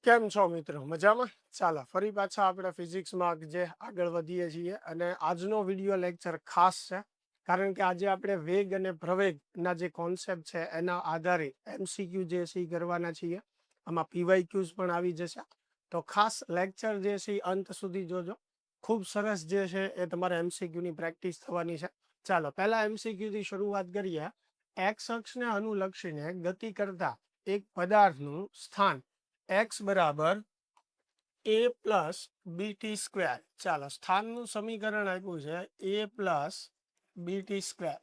કેમ છો મિત્રો? મજામાં? ચાલો ફરી પાછા આપણે ફિઝિક્સમાં જે આગળ વધીએ છીએ અને આજનો વિડીયો લેક્ચર ખાસ છે કારણ કે આજે આપણે વેગ અને પ્રવેગના જે કોન્સેપ્ટ છે એના આધારે એમસીક્યુ જે છે એ કરવાના છીએ. આમાં પીવાયક્યુઝ પણ આવી જશે. તો ખાસ લેક્ચર જે છે એ અંત સુધી જોજો. ખૂબ સરસ જે છે એ તમારે એમસીક્યુની પ્રેક્ટિસ થવાની છે. ચાલો પહેલા એમસીક્યુથી શરૂઆત કરીએ. એક્સ અક્ષને અનુલક્ષીને ગતિ કરતા એક પદાર્થનું સ્થાન x બરાબર a પ્લસ બીટી સ્ક્વેર. ચાલો સ્થાનનું સમીકરણ આપ્યું છે a પ્લસ બીટી સ્ક્વેર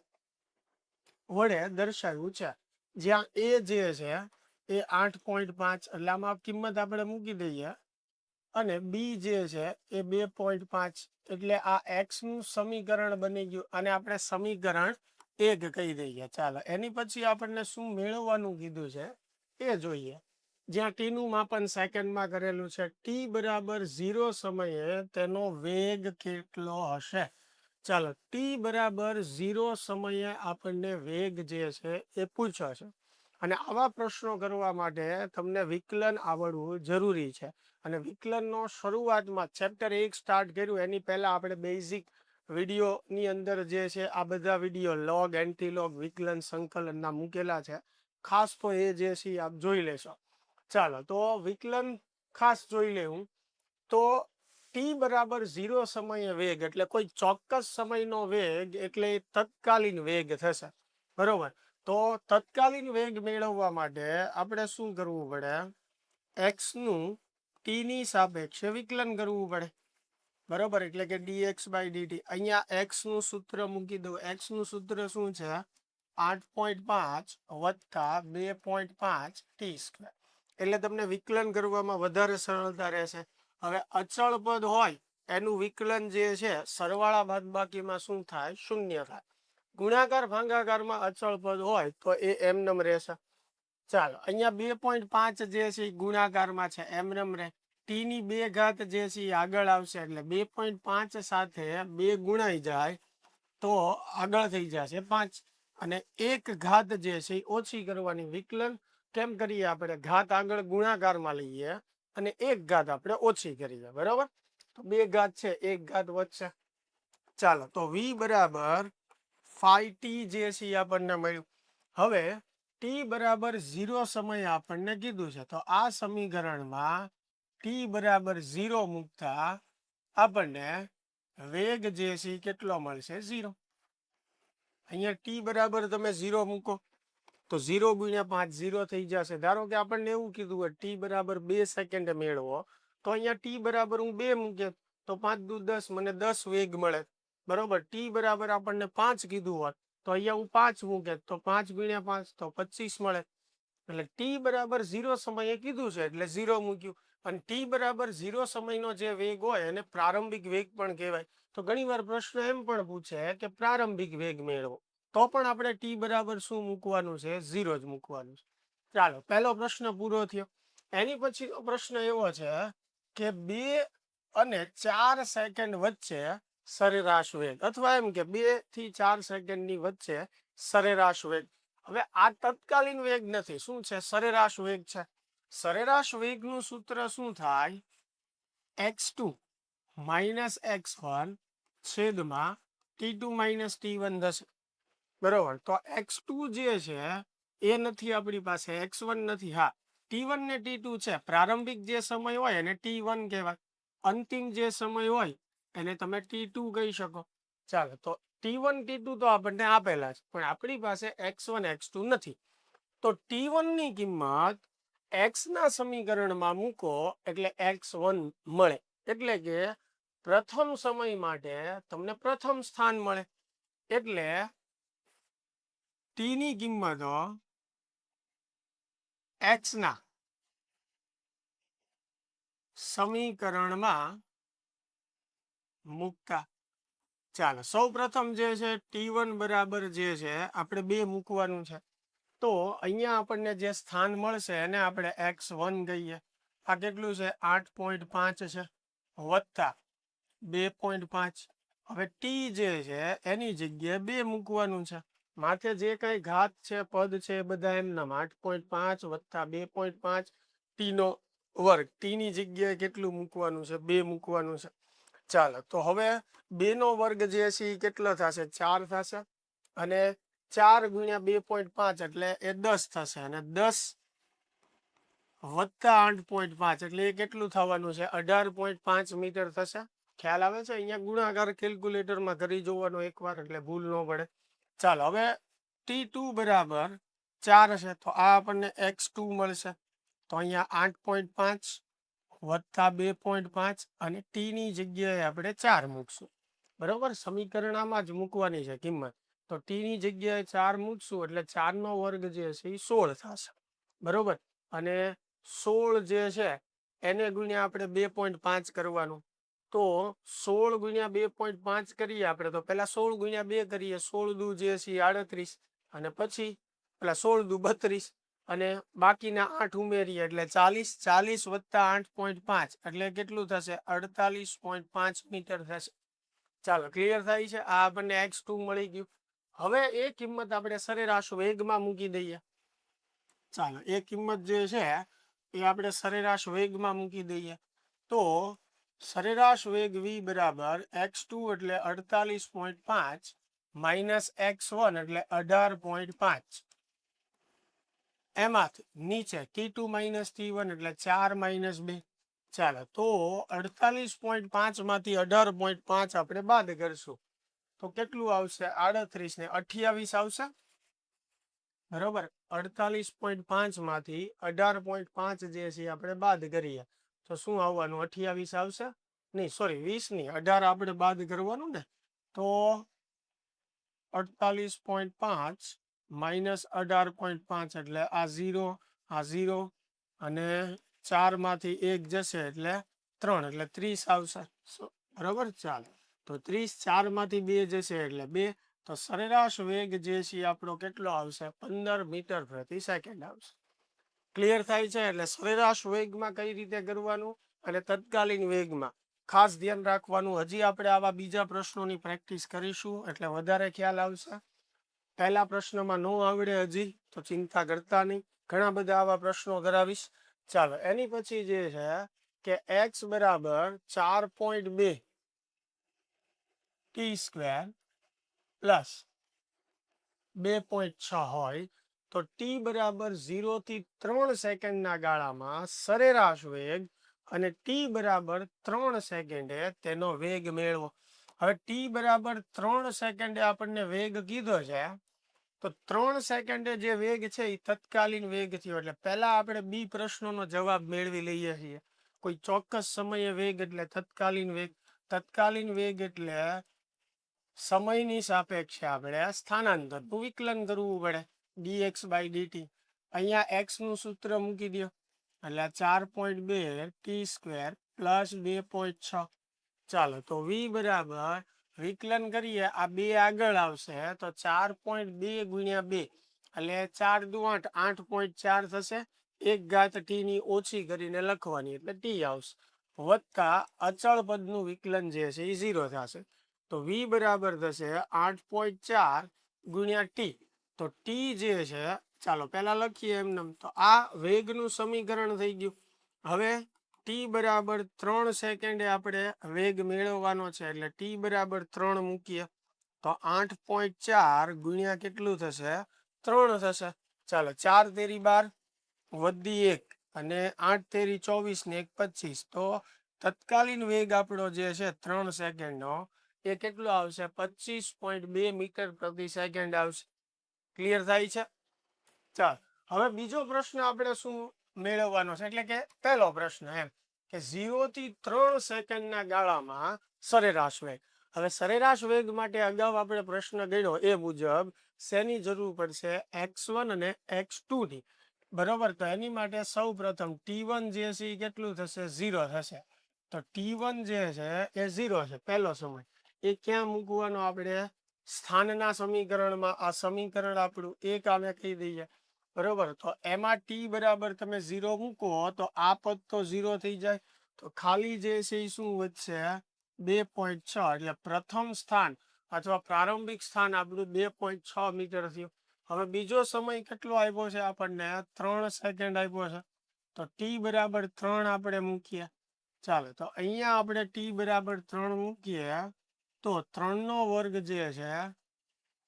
વડે દર્શાવ્યું છે. જ્યાં a જે છે એ 8.5 એટલે આમાં કિંમત આપણે મૂકી દઈએ અને b જે છે એ 2.5 એટલે આ x નું સમીકરણ બની ગયું અને આપણે સમીકરણ 1 કહી દઈએ. ચાલો એની પછી આપણને શું મેળવવાનું કીધું છે એ જોઈએ. જ્યાં ટી નું માપન સેકન્ડમાં કરેલું છે. ટી બરાબર 0 સમયે તેનો વેગ કેટલો હશે? ચાલો ટી બરાબર 0 સમયે આપણને વેગ જે છે એ પૂછ્યો છે અને આવા પ્રશ્નો કરવા માટે તમને વિકલન આવડવું જરૂરી છે. અને વિકલનનો શરૂઆતમાં ચેપ્ટર 1 સ્ટાર્ટ કર્યું એની પહેલા આપણે બેઝિક વિડીયોની અંદર જે છે આ બધા વિડીયો લોગ એન્ટીલોગ વિકલન સંકલનના મૂકેલા છે. ખાસ તો એ જે છે આપ જોઈ લેશો. ચાલો તો વિકલન ખાસ જોઈ લેવું. તો ટી બરાબર 0 સમયે વેગ એટલે કોઈ ચોક્કસ સમયનો વેગ એટલે તત્કાલીન વેગ થશે. બરોબર. તો તત્કાલીન વેગ મેળવવા માટે આપણે શું કરવું પડે? એક્સ નું ટી ની સાપેક્ષે વિકલન કરવું પડે. બરોબર. એટલે કે dx બાય dt. અહીંયા એક્સ નું સૂત્ર મૂકી દઉં. એક્સ નું સૂત્ર શું છે? 8.5 વત્તા 2.5 ટી સ્ક્વેર. એટલે તમને વિકલન કરવામાં વધારે સરળતા રહેશે. હવે અચળ પદ હોય એનું વિકલન જે છે સરવાળા બાદબાકીમાં શું થાય? શૂન્ય થાય. ગુણાકાર ભાગાકારમાં અચળ પદ હોય તો એ એમનેમ રહેશે. ચાલો અહીંયા 2.5 જે છે એ ગુણાકારમાં છે એમનેમ રહે. ટી ની 2 ઘાત જે છે એ આગળ આવશે એટલે 2.5 સાથે 2 ગુણાઈ જાય તો આગળ થઈ જશે 5 અને 1 ઘાત જે છે એ ઓછી કરવાની. વિકલન કેમ કરીએ? આપણે ઘાત આગળ ગુણાકારમાં લઈએ અને 1 ઘાત આપણે ઓછી કરીએ. બરાબર. તો 2 ઘાત છે 1 ઘાત વધશે. ચાલો તો v બરાબર 5t જે છે આપણને મળ્યું. હવે ટી બરાબર 0 સમય આપણને કીધું છે તો આ સમીકરણમાં ટી બરાબર 0 મૂકતા આપણને વેગ જે છે કેટલો મળશે? 0. અહીંયા ટી બરાબર તમે 0 મૂકો તો 0 ગુણ્યા 5 0 થઈ જશે. ધારો કે આપણને એવું કીધું હોય ટી બરાબર 2 સેકન્ડ મેળવો તો અહીંયા ટી બરાબર હું 2 મૂકે તો 5 દુ 10 મને 10 વેગ મળે. બરોબર. ટી બરાબર આપણને 5 કીધું હોત તો અહીંયા હું 5 મૂકે તો 5 ગુણ્યા 5 તો 25 મળે. એટલે ટી બરાબર 0 સમયે કીધું છે એટલે 0 મૂક્યું. અને ટી બરાબર 0 સમયનો જે વેગ હોય એને પ્રારંભિક વેગ પણ કહેવાય. તો ઘણી વાર પ્રશ્ન એમ પણ પૂછે કે પ્રારંભિક વેગ મેળવો તો પણ આપણે ટી બરાબર શું મૂકવાનું છે? 0 જ મૂકવાનું છે. ચાલો પહેલો પ્રશ્ન પૂરો થયો. એની પછીનો પ્રશ્ન એવો છે કે 2 અને 4 સેકન્ડ વચ્ચે સરેરાશ વેગ અથવા એમ કે 2 થી 4 સેકન્ડની વચ્ચે સરેરાશ વેગ. હવે આ તત્કાલીન વેગ નથી. શું છે? સરેરાશ વેગ છે. સરેરાશ વેગનું સૂત્ર શું થાય? x2 માઇનસ x1 છેદમાં t2 માઇનસ t1 થશે. બરોબર. તો x2 જે છે એ નથી આપણી પાસે, x1 નથી. હા t1 ને t2 છે. પ્રારંભિક જે સમય હોય એને t1 કહેવાય. અંતિમ જે સમય હોય એને તમે t2 કહી શકો. ચાલો તો t1 t2 તો આપણને આપેલા છે પણ આપણી પાસે x1 x2 નથી. તો t1 ની કિંમત x ના સમીકરણમાં મૂકો એટલે x1 મળે. એટલે કે પ્રથમ સમય માટે તમને પ્રથમ સ્થાન મળે. એટલે ટી ની કિંમતો x ના સમીકરણમાં મૂકતા. ચાલો સૌ પ્રથમ જે છે t1 બરાબર જે છે આપણે 2 મૂકવાનું છે. તો અહીંયા આપણને જે સ્થાન મળશે એને આપણે x1 કહીએ. આ કેટલું છે? 8.5 છે વત્તા 2.5. હવે ટી જે છે એની જગ્યાએ 2 મૂકવાનું છે. માથે જે કઈ ઘાત છે પદ છે એ બધા એમના 8.5 વત્તા 2.5 ટી નો વર્ગ, ટીની જગ્યાએ કેટલું મૂકવાનું છે? 2 મૂકવાનું છે. ચાલો તો હવે 2 નો વર્ગ જે છે એ કેટલો થશે? 4 થશે. અને 4 ગુણ્યા 2.5 એટલે એ 10 થશે. અને 10 વત્તા 8.5 એટલે એ કેટલું થવાનું છે? 18.5 મીટર થશે. ખ્યાલ આવે છે? અહીંયા ગુણાકાર કેલ્ક્યુલેટરમાં કરી જોવાનો એકવાર, એટલે ભૂલ ન પડે. ચાલો હવે T2 બરાબર 4 છે, તો આ આપણને x2 મળશે. તો અહીંયા 8.5 વત્તા 2.5 અને t ની જગ્યાએ આપણે 4 મૂકશું. બરોબર, સમીકરણ આમાં જ મૂકવાની છે કિંમત. તો t ની જગ્યાએ 4 મૂકશું એટલે 4 નો વર્ગ જે છે એ 16 થશે. બરોબર, અને 16 જે છે એને ગુણ્યા આપણે 2.5 કરવાનું. તો 16 ગુણ્યા 2.5 કરીએ આપણે, તો પેલા 16 ગુણ્યા 2 કરીએ. 16 દુ જે છે 38, અને પછી પેલા 16 દુ 32, અને બાકીના 8 ઉમેરીએ એટલે 40. 40 વત્તા 8.5 એટલે કેટલું થશે? 48.5 મીટર થશે. ચાલો, ક્લિયર થાય છે? આ આપણને x2 મળી ગયું. હવે એ કિંમત આપણે સરેરાશ વેગમાં મૂકી દઈએ. ચાલો, એ કિંમત જે છે એ આપણે સરેરાશ વેગમાં મૂકી દઈએ. તો સરેરાશ વેગ v બરાબર x2 એટલે 48.5 માઇનસ x1 એટલે 18.5. એમાંથી નીચે T2 માઇનસ T1 એટલે 4 માઇનસ 2. ચાલો, તો 48.5 માંથી 18.5 આપણે બાદ કરશું તો કેટલું આવશે? 38 ને 28 આવશે. બરોબર, 48.5 માંથી 18.5 જે છે આપણે બાદ કરીએ તો શું આવવાનું? 28 આવશે. નહીં, સોરી, 20 નહીં, 18 આપણે બાદ કરવાનું ને. તો 48.5 માઇનસ 18.5 એટલે આ 0, આ 0, અને 4 માંથી 1 જશે એટલે 3, એટલે 30 આવશે. બરોબર, ચાલો તો 30, 4 માંથી 2 જશે એટલે 2. તો સરેરાશ વેગ જે છે આપણો કેટલો આવશે? 15 મીટર પ્રતિ સેકન્ડ આવશે. ક્લિયર થાય છે? એટલે સરેરાશ વેગમાં કઈ રીતે કરવાનું અને તત્કાલીન વેગમાં ખાસ ધ્યાન રાખવાનું. હજી આપણે આવા બીજા પ્રશ્નોની પ્રેક્ટિસ કરીશું એટલે વધારે ખ્યાલ આવશે. પહેલા પ્રશ્નમાં ન આવડે હજી તો ચિંતા કરતા નહીં, ઘણા બધા આવા પ્રશ્નો કરાવીશ. ચાલો, એની પછી જે છે કે x બરાબર 4.2 t સ્ક્વેર પ્લસ 2.6 હોય તો t બરાબર 0 થી 3 સેકન્ડના ગાળામાં સરેરાશ વેગ અને t બરાબર 3 સેકન્ડે તેનો વેગ મેળવો. હવે t બરાબર 3 સેકન્ડે આપણને વેગ કીધો છે, તો 3 સેકન્ડે જે વેગ છે એ તત્કાલીન વેગ થયો. એટલે પહેલા આપણે બી પ્રશ્નોનો જવાબ મેળવી લઈએ છીએ. કોઈ ચોક્કસ સમયે વેગ એટલે તત્કાલીન વેગ. તત્કાલીન વેગ એટલે સમયની સાપેક્ષે આપણે સ્થાનાંતરનું વિકલન કરવું પડે, dx બાય dt. અહીંયા x નું સૂત્ર મૂકી દો એટલે 4.2 t સ્ક્વેર પ્લસ 2.6. ચાલો, તો v બરાબર વિકલન કરીએ, આ 2 આગળ આવશે તો 4.2 ગુણ્યા 2 એટલે 4 દુ 8, 8.4 થશે. 1 ઘાત t ની ઓછી કરીને લખવાની એટલે t આવશે. વત્તા અચળ પદનું વિકલન જે છે એ 0 થશે. તો v બરાબર થશે 8.4 ગુણ્યા t. તો t જે છે, ચાલો પહેલા લખીએ એમને. તો આ વેગનું સમીકરણ થઈ ગયું. હવે t બરાબર 3 સેકન્ડે આપણે વેગ મેળવવાનો છે એટલે t બરાબર 3 મૂકીએ તો 8.4 ગુણ્યા કેટલું થશે? 3 થશે. ચાલો, 4 તેરી 12 વધી 1 અને 8 તેરી 24 ને 1 25. તો તત્કાલીન વેગ આપણો જે છે 3 સેકન્ડનો એ કેટલો આવશે? 25.2 મીટર પ્રતિ સેકન્ડ આવશે. ક્લિયર થાય છે? ચાલ, હવે બીજો પ્રશ્ન આપણે શું મેળવવાનો છે, એટલે કે પહેલો પ્રશ્ન એમ કે 0 થી 3 સેકન્ડના ગાળામાં સરેરાશ વેગ. હવે સરેરાશ વેગ માટે અગાઉ આપણે પ્રશ્ન ગણ્યો એ મુજબ શેની જરૂર પડશે? x1 અને x2 ની. બરોબર, તો એની માટે સૌ પ્રથમ t1 જે છે એ કેટલું થશે? 0 થશે. તો t1 જે છે એ 0 છે પહેલો સમય. એ ક્યાં મૂકવાનો? આપણે સ્થાનના સમીકરણમાં. આ સમીકરણ આપણું એક આમે કહી દઈએ. બરોબર, તો એમાં t બરાબર તમે 0 મૂકો તો આ પદ તો 0 થઈ જાય. તો ખાલી જે છે એ શું વધશે? 2.6. એટલે પ્રથમ સ્થાન અથવા પ્રારંભિક સ્થાન આપણું 2.6 મીટર થયું. હવે બીજો સમય કેટલો આપ્યો છે આપણને? 3 સેકન્ડ આપ્યો છે. તો ટી બરાબર 3 આપણે મૂકીએ. ચાલો તો અહીંયા આપણે ટી બરાબર 3 મૂકીએ તો 3 નો વર્ગ જે છે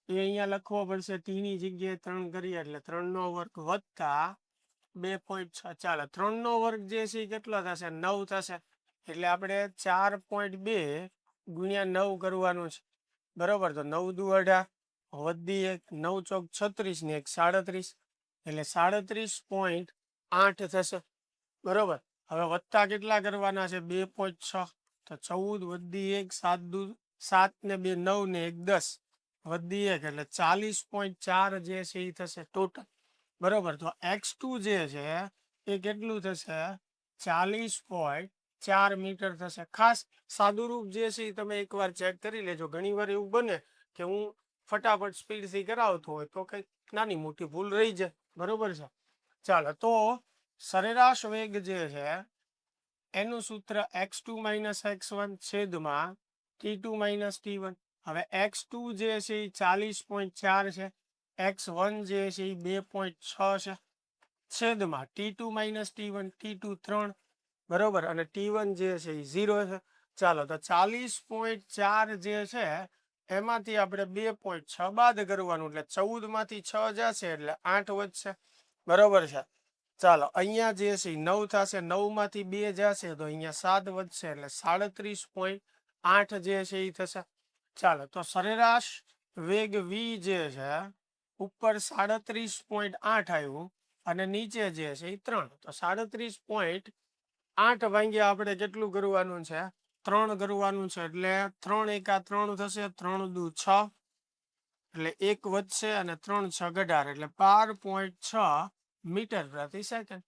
એ અહીંયા લખવો પડશે. ટી ની જગ્યાએ 3 કરીએ એટલે 3 નો વર્ગ વત્તા 2.6. ચાલો 3 નો વર્ગ જે છે એ કેટલો થશે? 9 થશે. એટલે આપણે 4.2 ગુણ્યા 9 કરવાનું છે. બરોબર. તો 9 દુ 18 વધી 1 9 ચોક 36 ને 1 37 એટલે 37.8 થશે. બરોબર. હવે વત્તા કેટલા કરવાના છે? 2.6 તો 14 વધી 1 7 દુ 7 ને 2 9 ને 1 10 વધી 1 એટલે 40.4 જે છે એ થશે ટોટલ. બરોબર. તો x2 જે છે એ કેટલું થશે? 40.4 મીટર થશે. ખાસ સાદું રૂપ જે છે એ તમે એકવાર ચેક કરી લેજો. ઘણી વાર એવું બને કે હું ફટાફટ સ્પીડથી કરાવતો હોય તો કંઈક નાની મોટી ભૂલ રહી જાય. બરોબર છે. ચાલો તો સરેરાશ વેગ જે છે એનું સૂત્ર x2 - x1 છેદમાં t2 - t1. હવે x2 જે છે એ 40.4 છે, x1 જે છે એ 2.6 છે, છેદમાં t2 - t1, t2 3 બરોબર અને t1 જે છે એ 0 છે. ચાલો તો 40.4 જે છે એમાંથી આપણે 2.6 બાદ કરવાનું એટલે 14 માંથી 6 જશે એટલે 8 વધશે. બરોબર છે. ચાલો અહીંયા જે છે 9 થશે, 9 માંથી 2 જશે તો અહીંયા 7 વધશે એટલે 37.8 જે છે એ થશે. ચાલો તો સરેરાશ વેગ v જે છે ઉપર 37.8 આવ્યું અને નીચે જે છે એ 3. તો 37.8 ભાગ્યા આપણે કેટલું કરવાનું છે? 3 કરવાનું છે. એટલે 3 એકા 3 થશે, 3 દુ 6 એટલે 1 વધશે અને 3 6 18 એટલે 12.6 મીટર પ્રતિ સેકન્ડ.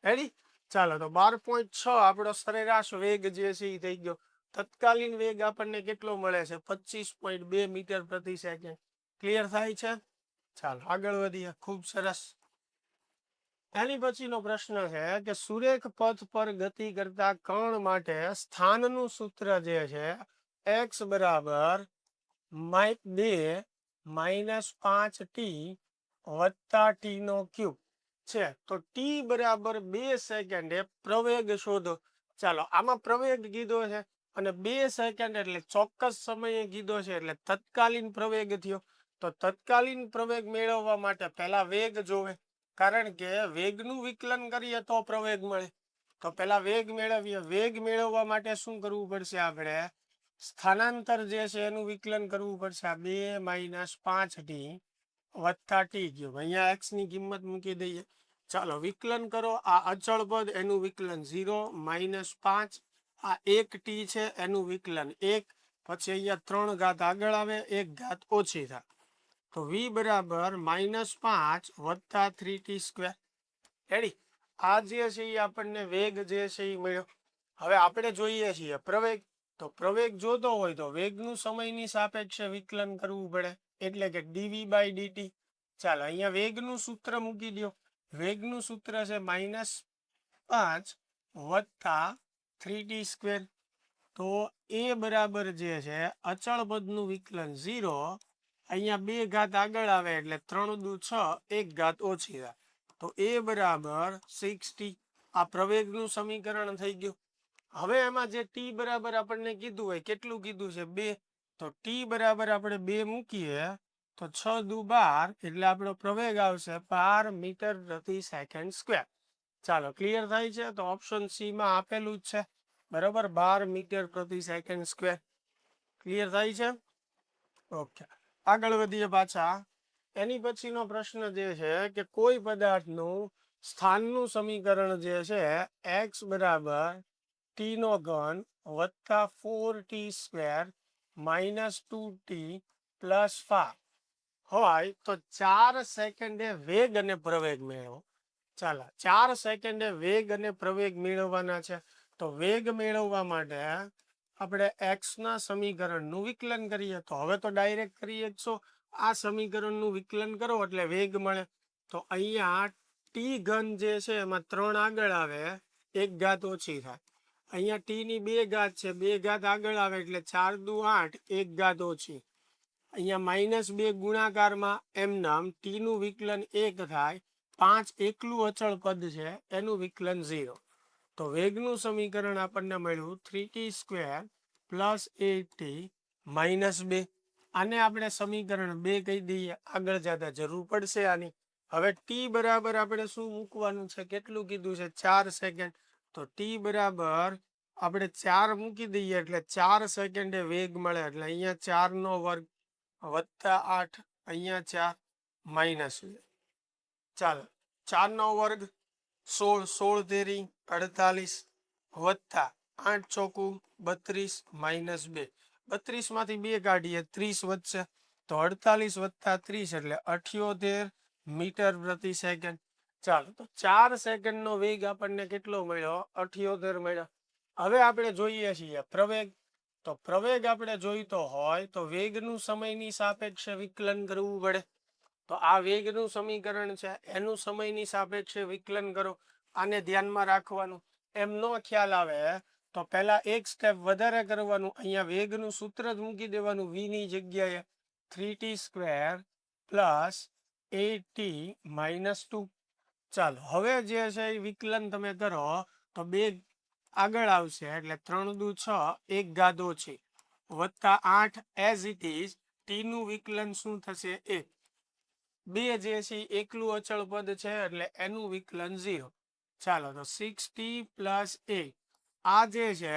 રેડી? ચાલો તો 12.6 આપણો સરેરાશ વેગ જે છે એ થઈ ગયો. તત્કાલીન વેગ આપણને કેટલો મળે છે? 25.2 મીટર પ્રતિ સેકન્ડ. ક્લિયર થાય છે? ચાલો આગળ વધીએ. ખૂબ સરસ. એની પછીનો પ્રશ્ન છે કે સુરેખ પથ પર ગતિ કરતા કણ માટે સ્થાનનું સૂત્ર જે છે x બરાબર -2 - 5t વત્તા t નો ક્યુબ છે. તો t બરાબર 2 સેકન્ડે પ્રવેગ શોધો. ચાલો આમાં પ્રવેગ કીધો છે અને 2 સેકન્ડ એટલે ચોક્કસ સમયે કીધો છે એટલે તત્કાલીન પ્રવેગ થયો. તો તત્કાલીન પ્રવેગ મેળવવા માટે પહેલા વેગ જોવે, કારણ કે વેગનું વિકલન કરીએ તો પ્રવેગ મળે. તો પહેલા વેગ મેળવીએ. વેગ મેળવવા માટે શું કરવું પડશે? આપણે સ્થાનાંતર જે છે એનું વિકલન કરવું પડશે. આ 2 - 5t વત્તા t ક્યુબ. અહીંયા x ની કિંમત મૂકી દઈએ. ચાલો વિકલન કરો. આ અચળ પદ એનું વિકલન 0 - 5. આ 1t છે એનું વિકલન 1. પછી અહીંયા 3 ઘાત આગળ આવે, 1 ઘાત ઓછી થાય. તો v બરાબર -5 વત્તા 3t². રેડી? આ જે છે એ આપણને વેગ જે છે એ મળ્યો. હવે આપણે જોઈએ છીએ પ્રવેગ. તો પ્રવેગ જોતો હોય તો વેગનું સમયની સાપેક્ષે વિકલન કરવું પડે એટલે કે dv/dt. ચાલો અહીંયા વેગનું સૂત્ર મૂકી દો. વેગનું સૂત્ર છે -5 વત્તા 3t². તો એ બરાબર જે છે અચળ પદનું વિકલન 0. અહીંયા 2 ઘાત આગળ આવે એટલે 3 દુ 6, 1 ઘાત ઓછી થાય. તો એ બરાબર 6t. આ પ્રવેગનું સમીકરણ થઈ ગયું. હવે એમાં જે t બરાબર આપણને કીધું હોય, કેટલું કીધું છે? 2. તો t બરાબર આપણે 2 મૂકીએ તો 6 દુ 12 એટલે આપણો પ્રવેગ આવશે 12 મીટર પ્રતિ સેકન્ડ સ્ક્વેર. ચાલો ક્લિયર થાય છે? તો ઓપ્શન સી માં આપેલું જ છે. બરાબર, 12 મીટર પ્રતિ સેકન્ડ સ્ક્વેર. ક્લિયર થાય છે? ઓકે આગળ વધીએ પાછા. એની પછીનો પ્રશ્ન જે છે કે કોઈ પદાર્થનું સ્થાનનું સમીકરણ જે છે x બરાબર t નો ઘન વત્તા 4t² -2t + 5 હોય તો 4 સેકન્ડે વેગ અને પ્રવેગ મેળવો. ચાલો 4 સેકન્ડે વેગ અને પ્રવેગ મેળવવાના છે. તો વેગ મેળવવા માટે આપણે x ના સમીકરણનું વિકલન કરીએ. તો હવે તો ડાયરેક્ટ કરીએ છો. આ સમીકરણનું વિકલન કરો એટલે વેગ મળે. તો અહીંયા ટી ઘન જે છે એમાં 3 આગળ આવે, 1 ઘાત ઓછી થાય. અહીંયા ટી ની 2 ઘાત છે, 2 ઘાત આગળ આવે એટલે 4 દુ 8, 1 ઘાત ઓછી. અહીંયા -2 ગુણાકારમાં એમ નામ ટી નું વિકલન 1 થાય, 5 એકલું અચળ પદ છે એનું વિકલન 0. તો વેગનું સમીકરણ આપણને મળ્યું 3t² + 8t - 2. આને આપણે સમીકરણ 2 કહી દઈએ, આગળ જતા જરૂર પડશે આની. હવે ટી બરાબર આપણે શું મૂકવાનું છે, કેટલું કીધું છે, 4 સેકન્ડ. તો ટી બરાબર આપણે 4 મૂકી દઈએ એટલે 4 સેકન્ડે વેગ મળે, એટલે અહીંયા 4 નો વર્ગ વત્તા 8, અહીંયા 4 માઇનસ 2. ચાલો 4 નો વર્ગ 16, 16 તેરી 48 વત્તા 8 ચોકું 32 માઇનસ 2. 32 માંથી 2 કાઢીએ 30 વધશે, તો 48 વત્તા 30 એટલે 78 મીટર પ્રતિ સેકન્ડ. ચાલો તો 4 સેકન્ડનો વેગ આપણને કેટલો મળ્યો, 78 મળ્યો. હવે આપણે જોઈએ છીએ પ્રવેગ. તો પ્રવેગ આપણે જોઈતો હોય તો વેગનું સમયની સાપેક્ષે વિકલન કરવું પડે. તો આ વેગનું સમીકરણ છે એનું સમયની સાપેક્ષે વિકલન કરો. આને ધ્યાનમાં રાખવાનું. એમ નો ખ્યાલ આવે તો પહેલા એક સ્ટેપ વધારે કરવાનું, અહીંયા વેગનું સૂત્ર જ મૂકી દેવાનું, v ની જગ્યાએ 3t² + 8t - 2. ચાલો હવે જે છે એ વિકલન તમે કરો તો 2 આગળ આવશે એટલે 3 દુ 6, 1 ઘાત ઓછી વત્તા 8 એઝ ઇટ ઇઝ. ટી નું વિકલન શું થશે, 1. 2 જે છે એકલું અચળ પદ છે એટલે એનું વિકલન 0. ચાલો તો 6t + 8 આ જે છે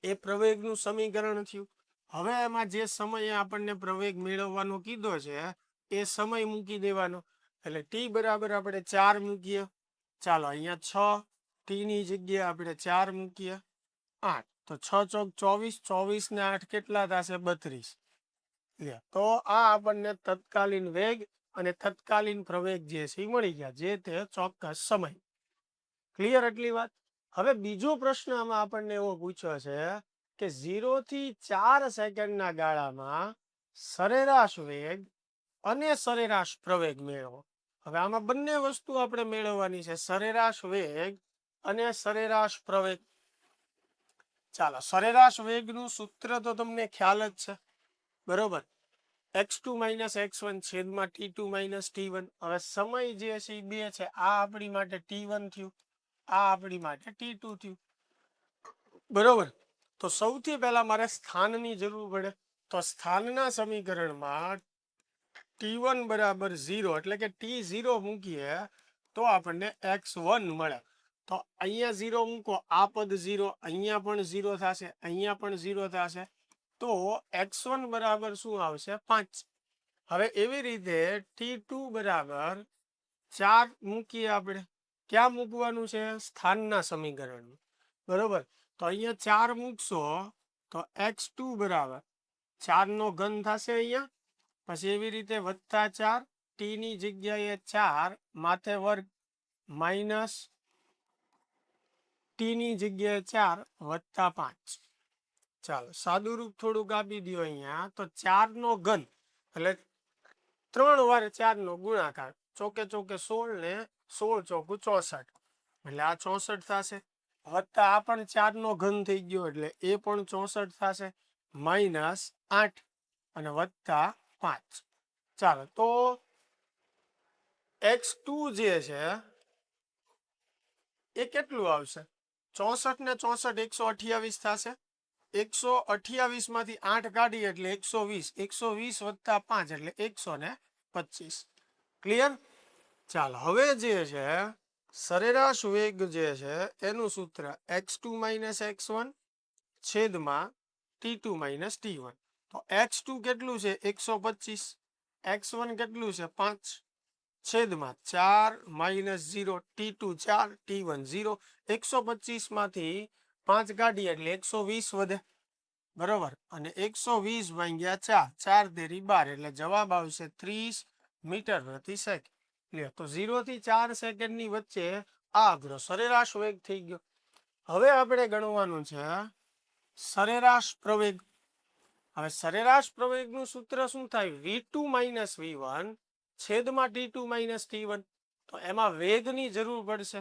એ પ્રવેગનું સમીકરણ થયું. હવે એમાં જે સમયે આપણને પ્રવેગ મેળવવાનો કીધો છે એ સમય મૂકી દેવાનો, એટલે ટી બરાબર આપણે 4 મૂકીએ. ચાલો અહીંયા 6, ટી ની જગ્યાએ આપણે 4 મૂકીએ, 8. તો 6 ચોક 24, 24 ને 8 કેટલા થશે, 32. તો આ આપણને તત્કાલીન વેગ અને તત્કાલીન પ્રવેગ જે છે એ મળી ગયા, જે તે ચોક્કસ સમય. ક્લિયર એટલી વાત. હવે બીજો પ્રશ્ન આમાં આપણને એવો પૂછ્યો છે કે 0 થી 4 સેકન્ડના ગાળામાં સરેરાશ વેગ અને સરેરાશ પ્રવેગ મેળવો. હવે આમાં બંને વસ્તુ આપણે મેળવવાની છે, સરેરાશ વેગ અને સરેરાશ પ્રવેગ. ચાલો સરેરાશ વેગનું સૂત્ર તો તમને ખ્યાલ જ છે, બરોબર. x2 - x1 છેદમાં t2 - t1. હવે સમય જે છે એ 2 છે, આ આપણી માટે t1 થયું, આ આપણી માટે t2 થયું, બરોબર. તો સૌથી પહેલા મારે સ્થાનની જરૂર પડે. તો સ્થાનના સમીકરણમાં t1 બરાબર 0 એટલે કે t0 મૂકીએ તો આપણને x1 મળે. તો અહીંયા 0 મૂકો, આ પદ 0, અહીંયા પણ 0 થશે, અહીંયા પણ 0 થશે. તો x1 બરાબર શું આવશે, 5. હવે એવી રીતે t2 બરાબર 4 મૂકીએ આપણે. ક્યાં મૂકવાનું છે, સ્થાનના સમીકરણમાં, બરોબર. તો અહીંયા 4 મૂકશો તો x2 બરાબર 4 નો ઘન થશે અહીંયા, પછી એવી રીતે વત્તા 4, ટી ની જગ્યાએ 4 માથે વર્ગ માઇનસ ટી ની જગ્યાએ 4 વત્તા 5. ચાલો સાદું રૂપ થોડુંક આપી દો અહીંયા. તો 4 નો ઘન એટલે 3 વાર 4 નો ગુણાકાર, ચોકે ચોકે 16 ને 16 ચોકું 64, એટલે આ 64 થશે. વત્તા આ પણ 4 નો ઘન થઈ ગયો એટલે એ પણ 64 થશે, માઇનસ 8 અને વત્તા 5. ચાલો તો x2 જે છે એ કેટલું આવશે, 64 ને 64 128 થશે. 128 માંથી 8 કાઢીએ એટલે 120, 120 વત્તા 5 એટલે 125. ક્લિયર. ચાલો હવે જે છે સરેરાશ વેગ જે છે એનું સૂત્ર x2 - x1 છેદમાં t2 - t1. તો x2 કેટલું છે, 125, x1 કેટલું છે, 5, છેદમાં 4 - 0, t2 4, t1 0. 125 માંથી 5 કાઢીએ એટલે 120 વધે, બરોબર. અને 120 ભાગ્યા 4, 4 તેરી 12 એટલે જવાબ આવશે 30 મીટર પ્રતિ સેકન્ડ. તો 0 થી 4 સેકન્ડની વચ્ચે આ આપણો સરેરાશ વેગ થઈ ગયો. હવે આપણે ગણવાનું છે સરેરાશ પ્રવેગ. હવે સરેરાશ પ્રવેગનું સૂત્ર શું થાય, v2 - v1 છેદમાં t2 - t1. તો એમાં વેગની જરૂર પડશે,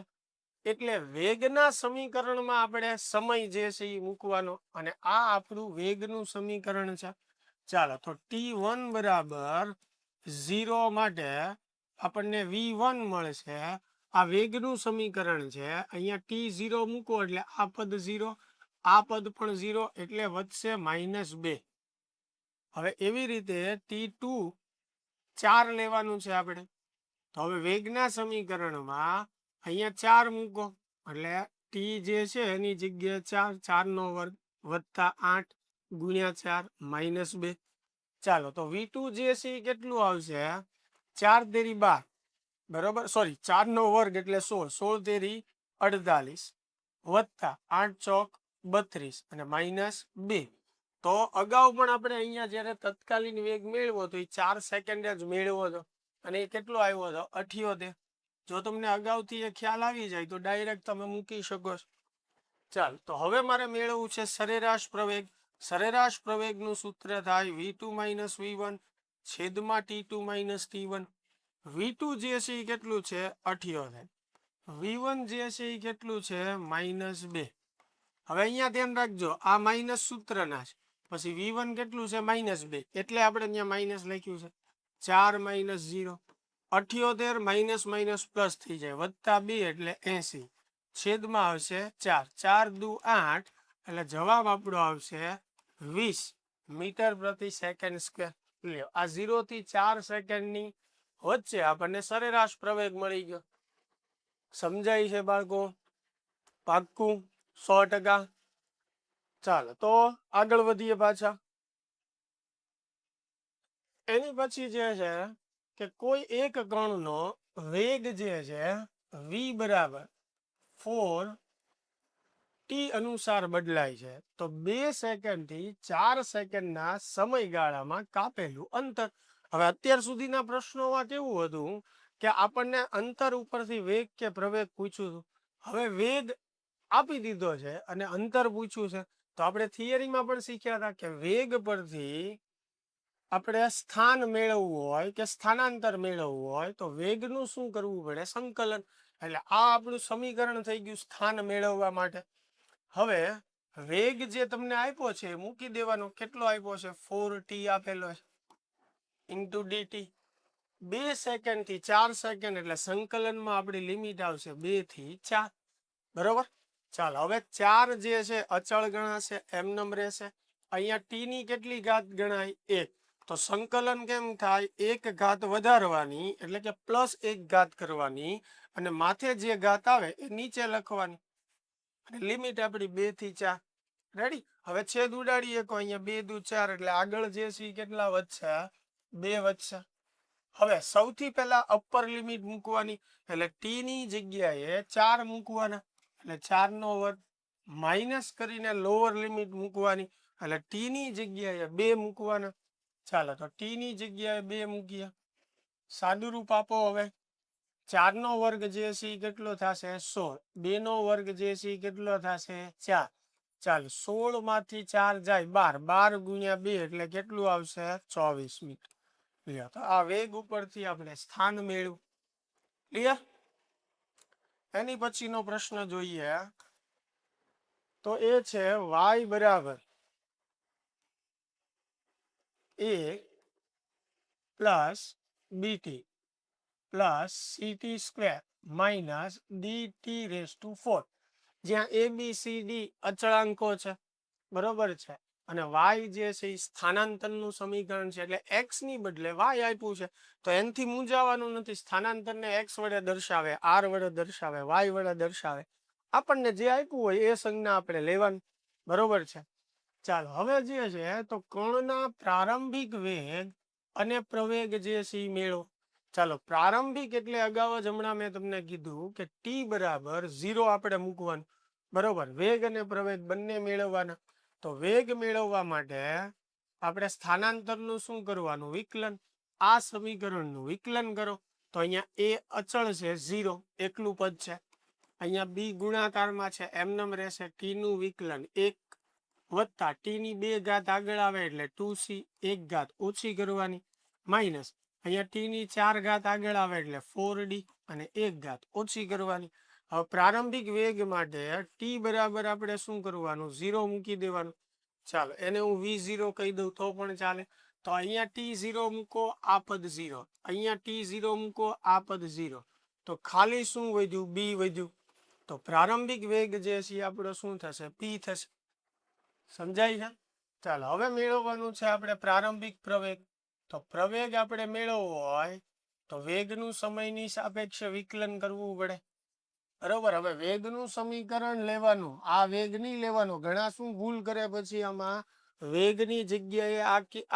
એટલે વેગના સમીકરણમાં આપણે સમય જે છે એ મૂકવાનો, અને આ આપણું વેગનું સમીકરણ છે. ચાલો તો t1 બરાબર 0 માટે આપણને v1 મળશે. આ વેગનું સમીકરણ છે. અહીંયા t0 મૂકો એટલે આ પદ 0, આ પદ પણ 0, એટલે વધશે -2. હવે એવી રીતે t2 4 લેવાનું છે આપણે. તો હવે વેગના સમીકરણમાં અહીંયા 4 મૂકો એટલે ટી જે છે એની જગ્યાએ 4, 4 નો વર્ગ વત્તા 8 ગુણ્યા 4 -2. ચાલો તો v2 જે છે એ કેટલું આવશે? 4 તેરી 12, બરોબર, સોરી 4 નો વર્ગ એટલે 16, 16 તેરી 48 વત્તા 8 ચોક 32 અને -2. તો અગાઉ પણ આપણે અહીંયા જ્યારે તત્કાલીન વેગ મેળવો તો એ 4 સેકન્ડ જ મેળવો હતો અને એ કેટલો આવ્યો હતો? 78. જો તમને અગાઉથી એ ખ્યાલ આવી જાય તો ડાયરેક્ટ તમે મૂકી શકો છો. ચાલ તો હવે મારે મેળવવું છે સરેરાશ પ્રવેગ. સરેરાશ પ્રવેગનું સૂત્ર થાય v2 - v1 છેદમાં t2 - t1. v2 જે છે એ કેટલું છે? 78. v1 જે છે એ કેટલું છે? -2. હવે અહીંયા ધ્યાન રાખજો, આ માઇનસ સૂત્રના છે, પછી v1 કેટલું છે? -2, એટલે આપણે અહીંયા માઇનસ લખ્યું છે. 4 - 0, 78 માઇનસ માઇનસ પ્લસ થઈ જાય, વત્તા 2 એટલે 80, છેદમાં આવશે 4, 4 દુ 8, એટલે જવાબ આપણો આવશે 20 મીટર પ્રતિ સેકન્ડ સ્ક્વેર. લ્યો, આ 0 થી 4 સેકન્ડની વચ્ચે આપણને સરેરાશ પ્રવેગ મળી ગયો. સમજાય છે બાળકો? પાક્કું 100%. ચાલો તો આગળ વધીએ પાછા. એની પછી જે છે કે કોઈ એક કણનો વેગ જે છે v બરાબર 4t અનુસાર બદલાય છે. તો 2 સેકન્ડ થી 4 સેકન્ડના સમયગાળામાં કાપેલું અંતર. હવે અત્યાર સુધીના પ્રશ્નોમાં કેવું હતું કે આપણને અંતર ઉપરથી વેગ કે પ્રવેગ પૂછ્યું હતું. હવે વેગ આપી દીધો છે અને અંતર પૂછ્યું છે. તો આપણે થિયરીમાં પણ શીખ્યા હતા કે વેગ પરથી આપણે સ્થાન મેળવવું હોય કે સ્થાનાંતર મેળવવું હોય તો વેગનું શું કરવું પડે? સંકલન. એટલે આ આપણું સમીકરણ થઈ ગયું સ્થાન મેળવવા માટે. હવે વેગ જે તમને આપ્યો છે મૂકી દેવાનો. કેટલો આપ્યો છે? 4t આપેલો છે ઇન્ટુ dt. 2 સેકન્ડ થી 4 સેકન્ડ એટલે સંકલનમાં આપણી લિમિટ આવશે 2 થી 4, બરોબર. ચાલો હવે 4 જે છે અચળ ગણાશે, એમનેમ રહેશે. અહીંયા t ની કેટલી ઘાત ગણાય? 1. તો સંકલન કેમ થાય? 1 ઘાત વધારવાની એટલે કે +1 ઘાત કરવાની અને માથે જે ઘાત આવે એ નીચે લખવાની અને લિમિટ આપણી 2 થી 4. રેડી? હવે છેદ ઉડાડીએ તો અહીંયા 2 દુ 4 એટલે આગળ જે છે કેટલા વધશે? 2 વધશે. હવે સૌથી પહેલા અપર લિમિટ મૂકવાની એટલે t ની જગ્યાએ 4 મૂકવાના એટલે 4 નો વર્ગ માઇનસ કરીને લોઅર લિમિટ મૂકવાની એટલે t ની જગ્યાએ 2 મૂકવાના. ચાલો તો t ની જગ્યાએ 2 મૂકીએ. સાદું રૂપ આપો. હવે 4 નો વર્ગ જે છે એ કેટલો થશે? 16. 2 નો વર્ગ જે છે એ કેટલો થશે? 4. ચાલો 16 માંથી 4 જાય 12, 12 ગુણ્યા 2 એટલે કેટલું આવશે? 24 મીટર. ક્લિયર? તો આ વેગ ઉપરથી આપણે સ્થાન મેળવ્યું. ક્લિયર? એની પછીનો પ્રશ્ન જોઈએ તો એ છે y બરાબર a plus b t plus c t square minus d t raise to 4, જ્યાં એ બી સી ડી અચળાંકો છે, બરોબર છે, અને y જે છે એ સ્થાનાંતરનું સમીકરણ છે એટલે x ની બદલે y આપ્યું છે. તો એનથી મૂંઝાવાનું નથી. સ્થાનાંતરને x વડે દર્શાવે, r વડે દર્શાવે, y વડે દર્શાવે. આપણને જે આપ્યું હોય એ સંજ્ઞા આપણે લેવાની, બરોબર છે. ચાલો હવે જે છે તો કણના પ્રારંભિક વેગ અને પ્રવેગ જે છે એ મેળવો. ચાલો પ્રારંભિક એટલે અગાઉ જ હમણાં મેં તમને કીધું કે t બરાબર 0 આપણે મૂકવાનું, બરોબર. વેગ અને પ્રવેગ બંને મેળવવાના. તો વેગ મેળવવા માટે આપણે સ્થાનાંતરનું શું કરવાનું? વિકલન. આ સમીકરણનું વિકલન કરો તો અહીંયા a અચળ છે 0, એકલું પદ છે. અહીંયા b ગુણાકારમાં છે, એમનેમ રહેશે. t નું વિકલન 1 વત્તા t ની 2 ઘાત આગળ આવે એટલે 2c 1 ઘાત ઓછી કરવાની માઇનસ અહીંયા t ની 4 ઘાત આગળ આવે એટલે 4d અને 1 ઘાત ઓછી કરવાની. હવે પ્રારંભિક વેગ માટે t બરાબર આપણે શું કરવાનું? 0 મૂકી દેવાનું. ચાલો એને હું v0 કહી દઉં તો પણ ચાલે. તો અહીંયા t0 મૂકો, આ પદ 0, અહીંયા t0 મૂકો, આ પદ 0, તો ખાલી શું વધ્યું? b વધ્યું. તો પ્રારંભિક વેગ જે છે આપણો શું થશે? p થશે. સમજાય છે? ચાલો હવે મેળવવાનું છે આપણે પ્રારંભિક પ્રવેગ. તો પ્રવેગ આપણે મેળવવો હોય તો વેગનું સમયની સાપેક્ષે વિકલન કરવું પડે. બરોબર. હવે વેગનું સમીકરણ લેવાનું, આ વેગ નહીં લેવાનું. ઘણા શું ભૂલ કરે પછી આમાં, વેગની જગ્યાએ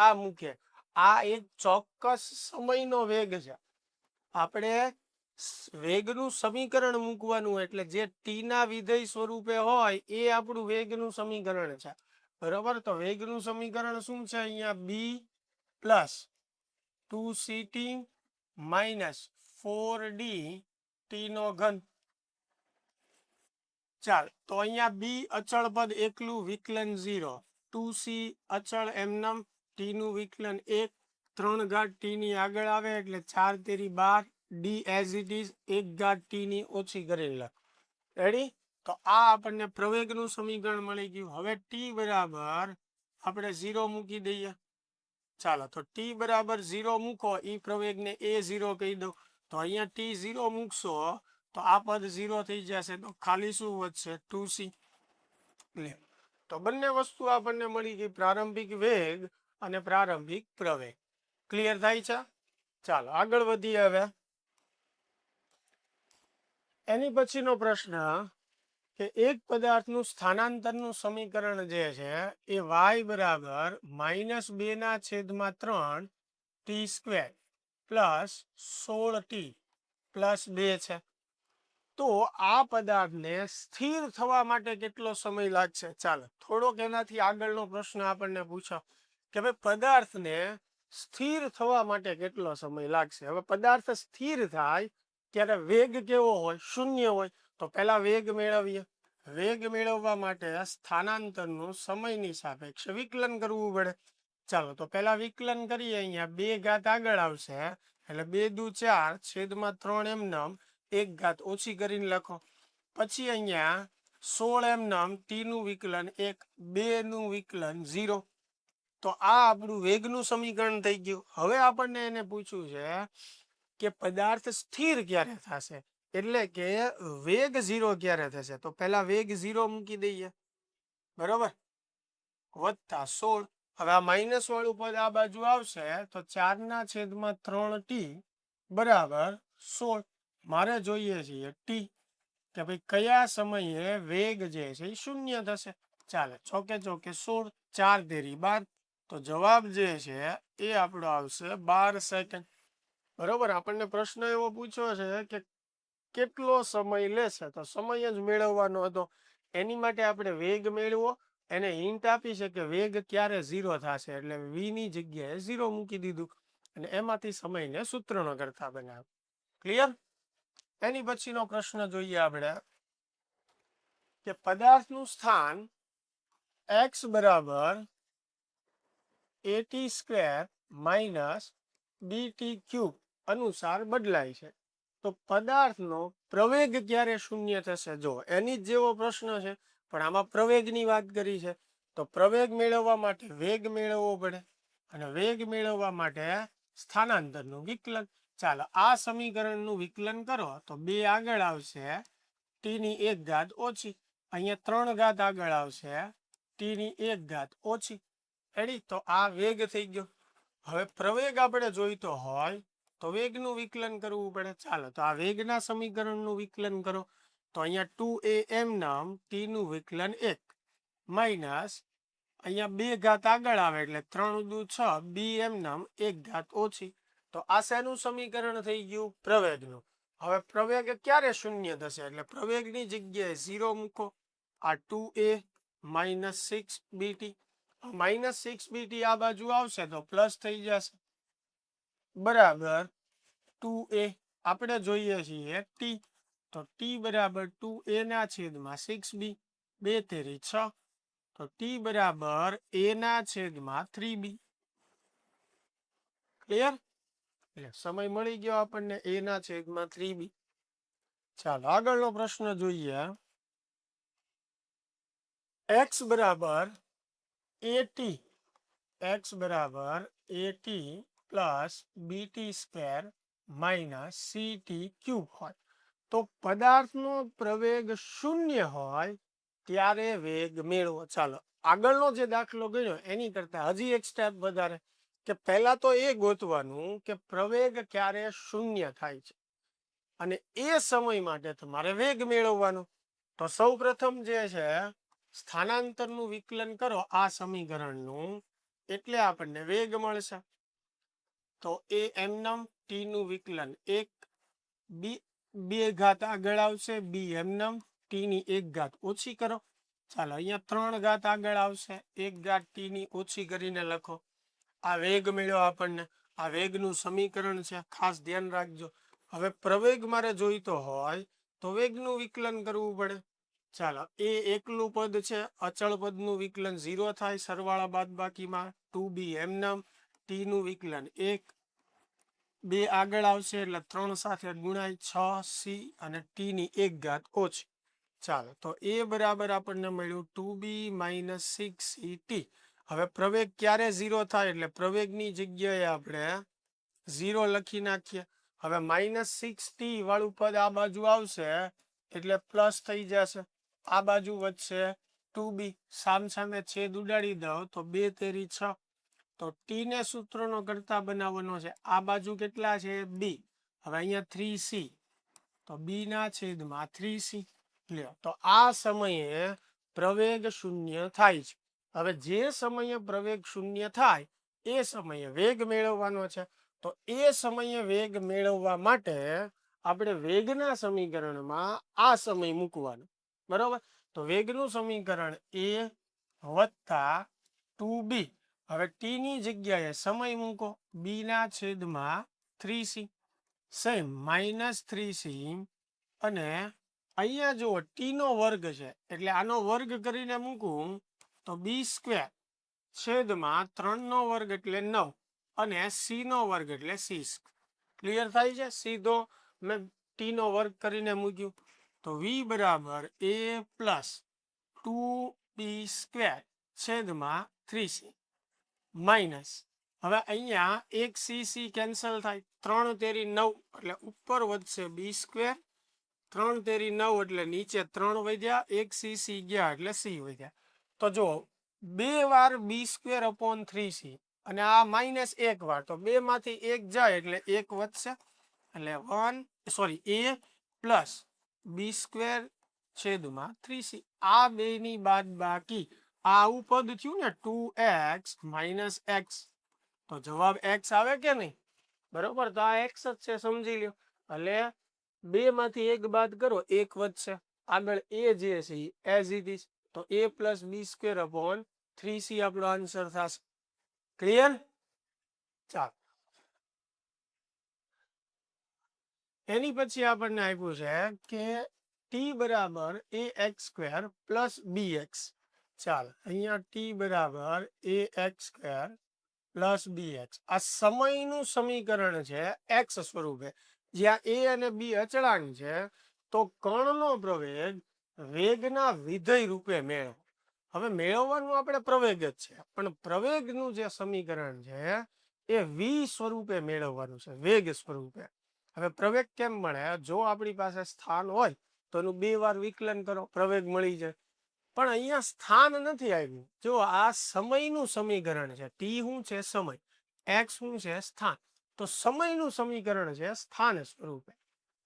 આ મૂકે. આ એક ચોક્કસ સમયનો વેગ છે. આપણે વેગનું સમીકરણ મૂકવાનું, એટલે જે ટી ના વિધેય સ્વરૂપે હોય એ આપણું વેગનું સમીકરણ છે. બરોબર. તો વેગનું સમીકરણ શું છે? અહીંયા B plus 2ct minus 4d T નો ઘન. ચાલ, તો અહીંયા બી અચળ પદ એકલું, વિકલન 0, 2c અચળ એમનમ, ટી નું વિકલન 1, 3 ઘાત ટી ની આગળ આવે એટલે 4 તેરી 12, ડી એઝ ઇટ ઇઝ 1 ઘાત ટી ની ઓછી કરી લખ. રેડી? તો આ આપણને પ્રવેગનું સમીકરણ મળી ગયું. હવે ટી બરાબર આપણે 0 મૂકી દઈએ. ચાલો, તો ટી બરાબર 0 મૂકો, એ પ્રવેગને a0 કહી દો. તો અહીંયા ટી 0 મૂકશો તો આ પદ 0 થઈ જશે, તો ખાલી શું વધશે? 2c. તો બંને વસ્તુ આપણને મળી ગઈ, પ્રારંભિક વેગ અને પ્રારંભિક પ્રવેગ. ક્લિયર થાય છે? ચાલો આગળ વધીએ. હવે એની પછીનો પ્રશ્ન કે એક પદાર્થનું સ્થાનાંતરનું સમીકરણ જે છે એ y બરાબર -2/3 T square plus 16t plus 2 છે. તો આ પદાર્થને સ્થિર થવા માટે કેટલો સમય લાગશે? ચાલો થોડોક એનાથી આગળનો પ્રશ્ન આપણને પૂછો કે ભાઈ પદાર્થને સ્થિર થવા માટે કેટલો સમય લાગશે. હવે પદાર્થ સ્થિર થાય ત્યારે વેગ કેવો હોય? શૂન્ય હોય. તો પહેલા વેગ મેળવીએ. વેગ મેળવવા માટે સ્થાનાંતરનું સમયની સાપેક્ષે વિકલન કરવું પડે. ચાલો તો પહેલા વિકલન કરીએ. અહીંયા 2 ઘાત આગળ આવશે એટલે 2 દુ 4 છેદમાં 3 એમનમ 1 ઘાત ઓછી કરીને લખો. પછી અહીંયા 16 એમનમ ટી નું વિકલન 1, 2 નું વિકલન 0. તો આ આપણું વેગનું સમીકરણ થઈ ગયું. હવે આપણને એને પૂછ્યું છે કે પદાર્થ સ્થિર ક્યારે થશે, એટલે કે વેગ 0 ક્યારે થશે. તો પહેલા વેગ 0 મૂકી દઈએ. બરોબર. વત્તા 16. હવે આ માઇનસ વાળું પદ આ બાજુ આવશે તો 4/3t બરાબર 16. મારે જોઈએ છીએ ટી, કે ભાઈ કયા સમયે વેગ જે છે એ શૂન્ય થશે. ચાલે ચોકે ચોકે 16, 4 તેરી 12. તો જવાબ જે છે એ આપણો આવશે 12 સેકન્ડ. બરોબર. આપણને પ્રશ્ન એવો પૂછ્યો છે કે કેટલો સમય લેશે, તો સમય જ મેળવવાનો હતો. એની માટે આપણે વેગ મેળવો, એને હિન્ટ આપી છે કે વેગ ક્યારે 0 થશે, એટલે v ની જગ્યાએ 0 મૂકી દીધું અને એમાંથી સમયને સૂત્રનો કરતા બનાવ્યો. ક્લિયર? એની પછીનો પ્રશ્ન જોઈએ આપણે કે પદાર્થનું સ્થાન x બરાબર at² માઇનસ bt³ અનુસાર બદલાય છે. તો પદાર્થનો પ્રવેગ ક્યારે શૂન્ય થશે? જો એની જ જેવો પ્રશ્ન છે પણ આમાં પ્રવેગની વાત કરી છે. તો પ્રવેગ મેળવવા માટે વેગ મેળવવો પડે અને વેગ મેળવવા માટે સ્થાનાંતરનું વિકલન. ચાલો આ સમીકરણનું વિકલન કરો તો 2 આગળ આવશે, ટી ની 1 ઘાત ઓછી. અહીંયા 3 ઘાત આગળ આવશે, ટી ની 1 ઘાત ઓછી. રેડી? તો આ વેગ થઈ ગયો. હવે પ્રવેગ આપણે જોઈતો હોય તો વેગનું વિકલન કરવું પડે. ચાલો તો આ વેગના સમીકરણનું વિકલન કરો. તો અહીંયા 2a નામ ટી નું વિકલન 1 માઇનસ અહીંયા 2 ઘાત આગળ આવે એટલે 3 દુ 6 બી એમ નામ 1 ઘાત ઓછી. તો આ શેનું સમીકરણ થઈ ગયું? પ્રવેગનું. હવે પ્રવેગ ક્યારે શૂન્ય થશે? એટલે પ્રવેગની જગ્યાએ 0 મૂકો. આ 2a minus 6bt, minus 6bt આ બાજુ આવશે તો પ્લસ થઈ જશે બરાબર 2a. આપણે જોઈએ છીએ ટી, તો ટી બરાબર 2a ના છેદમાં 6b, 2 તેરી 6. તો ટી બરાબર a ના છેદમાં 3b. ક્લિયર? એટલે સમય મળી ગયો આપણને a ના છેદમાં 3b. ચાલો આગળનો પ્રશ્ન જોઈએ. x બરાબર at, x બરાબર a t plus b t square minus c t cube હોય. તો પદાર્થનો પ્રવેગ શૂન્ય હોય ત્યારે વેગ મેળવો. ચાલો આગળનો જે દાખલો ગયો એની કરતા હજી એક સ્ટેપ વધારે, કે પહેલા તો એ ગોતવાનું કે પ્રવેગ ક્યારે શૂન્ય થાય છે અને એ સમય માટે તમારે વેગ મેળવવાનો. તો સૌ પ્રથમ જે છે સ્થાનાંતરનું વિકલન કરો આ સમીકરણનું, એટલે આપણને વેગ મળશે. તો એ એમનમ ટી નું વિકલન એક બે ઘાત આગળ આવશે, બી એમનમ ટી ની એક ઘાત ઓછી કરો. ચાલો અહીંયા 3 ઘાત આગળ આવશે, એક ઘાત ટી ની ઓછી કરીને લખો. આ વેગ મળ્યો આપણને. આ વેગનું સમીકરણ છે, ખાસ ધ્યાન રાખજો. હવે પ્રવેગ મારે જોઈતો હોય તો વેગનું વિકલન કરવું પડે. ચાલો એ એકલું પદ છે, અચળ પદનું વિકલન 0 થાય સરવાળા બાદબાકીમાં. 2b એમનમ, ટી નું વિકલન 1, 2 આગળ આવશે એટલે 3 સાથે ગુણાય 6c અને ટી ની એક ઘાત ઓછી. ચાલો તો એ બરાબર આપણને મળ્યું 2b માઇનસ 6ct. હવે પ્રવેગ ક્યારે 0 થાય એટલે પ્રવેગની જગ્યાએ આપણે 0 લખી નાખીએ. હવે માઇનસ 6t વાળું પદ આ બાજુ આવશે એટલે પ્લસ થઈ જશે, આ બાજુ વધશે 2b, સામસામે છેદ ઉડાડી દો તો 2 તેરી 6. તો ટી ને સૂત્રનો કરતા બનાવવાનો છે, આ બાજુ કેટલા છે b, હવે અહીંયા 3c, તો b ના છેદમાં 3c. લ્યો તો આ સમયે પ્રવેગ શૂન્ય થાય છે. હવે જે સમયે પ્રવેગ શૂન્ય થાય એ સમયે વેગ મેળવવાનો છે. તો એ સમયે વેગ મેળવવા માટે આપણે વેગના સમીકરણમાં આ સમય મૂકવાનો, બરોબર. તો વેગનું સમીકરણ a વત્તા 2b. હવે ટી ની જગ્યાએ સમય મૂકો, b ના છેદમાં 3c, સેમ માઇનસ 3c, અને અહીંયા જુઓ ટી નો વર્ગ છે એટલે આનો વર્ગ કરીને મૂકું તો બી સ્ક્વેર છેદમાં 3 નો વર્ગ એટલે 9 અને સી નો વર્ગ એટલે 6. ક્લિયર થાય છે? સીધો મેં ટી નો વર્ગ કરીને મૂક્યું. તો વી બરાબર a પ્લસ 2b સ્ક્વેર છેદમાં 3c માઇનસ, હવે અહીંયા એક સી કેન્સલ થાય, 3 તેરી 9 એટલે ઉપર વધશે બી સ્ક્વેર, 3 તેરી 9 એટલે નીચે 3 વધ્યા, એક સી ગયા એટલે સી વધ્યા. તો જો 2 વાર બી સ્ક્વેર અપોન 3c અને આ માઇનસ 1 વાર, તો 2 માંથી 1 જાય એટલે 1 વધશે, એટલે a પ્લસ બી સ્ક્વેર છેદમાં 3c. આ બે ની બાદ બાકી આ આવું પદ થયું ને 2x માઇનસ x, તો જવાબ x આવે કે નહીં? બરોબર, તો આ x જ છે, સમજી લ્યો. એટલે 2 માંથી 1 બાદ કરો 1 વધશે, આગળ a જે છે એઝ ઇટ ઇઝ, તો a plus b square upon 3c આપણો આન્સર થશે. ક્લિયર? ચાલો એની પછી આપણને આપ્યું છે કે ટી બરાબર એ એક્સ સ્ક્વેર પ્લસ બી એક્સ. ચાલો અહીંયા ટી બરાબર એ એક્સ સ્ક્વેર પ્લસ બી એક્સ, આ સમયનું સમીકરણ છે એક્સ સ્વરૂપે, જ્યાં એ અને બી અચળાંક છે. તો કણનો પ્રવેગ વેગના વિધેય રૂપે મેળવો. હવે મેળવવાનું આપણે પ્રવેગ જ છે, પણ પ્રવેગનું જે સમીકરણ છે એ વી સ્વરૂપે મેળવવાનું છે, વેગ સ્વરૂપે. હવે પ્રવેગ કેમ મળે? જો આપણી પાસે સ્થાન હોય તો એનું 2 વાર વિકલન કરો, પ્રવેગ મળી જાય. પણ અહીંયા સ્થાન નથી આવ્યું. જો આ સમયનું સમીકરણ છે, ટી શું છે? સમય. એક્સ શું છે? સ્થાન. તો સમયનું સમીકરણ છે સ્થાન સ્વરૂપે,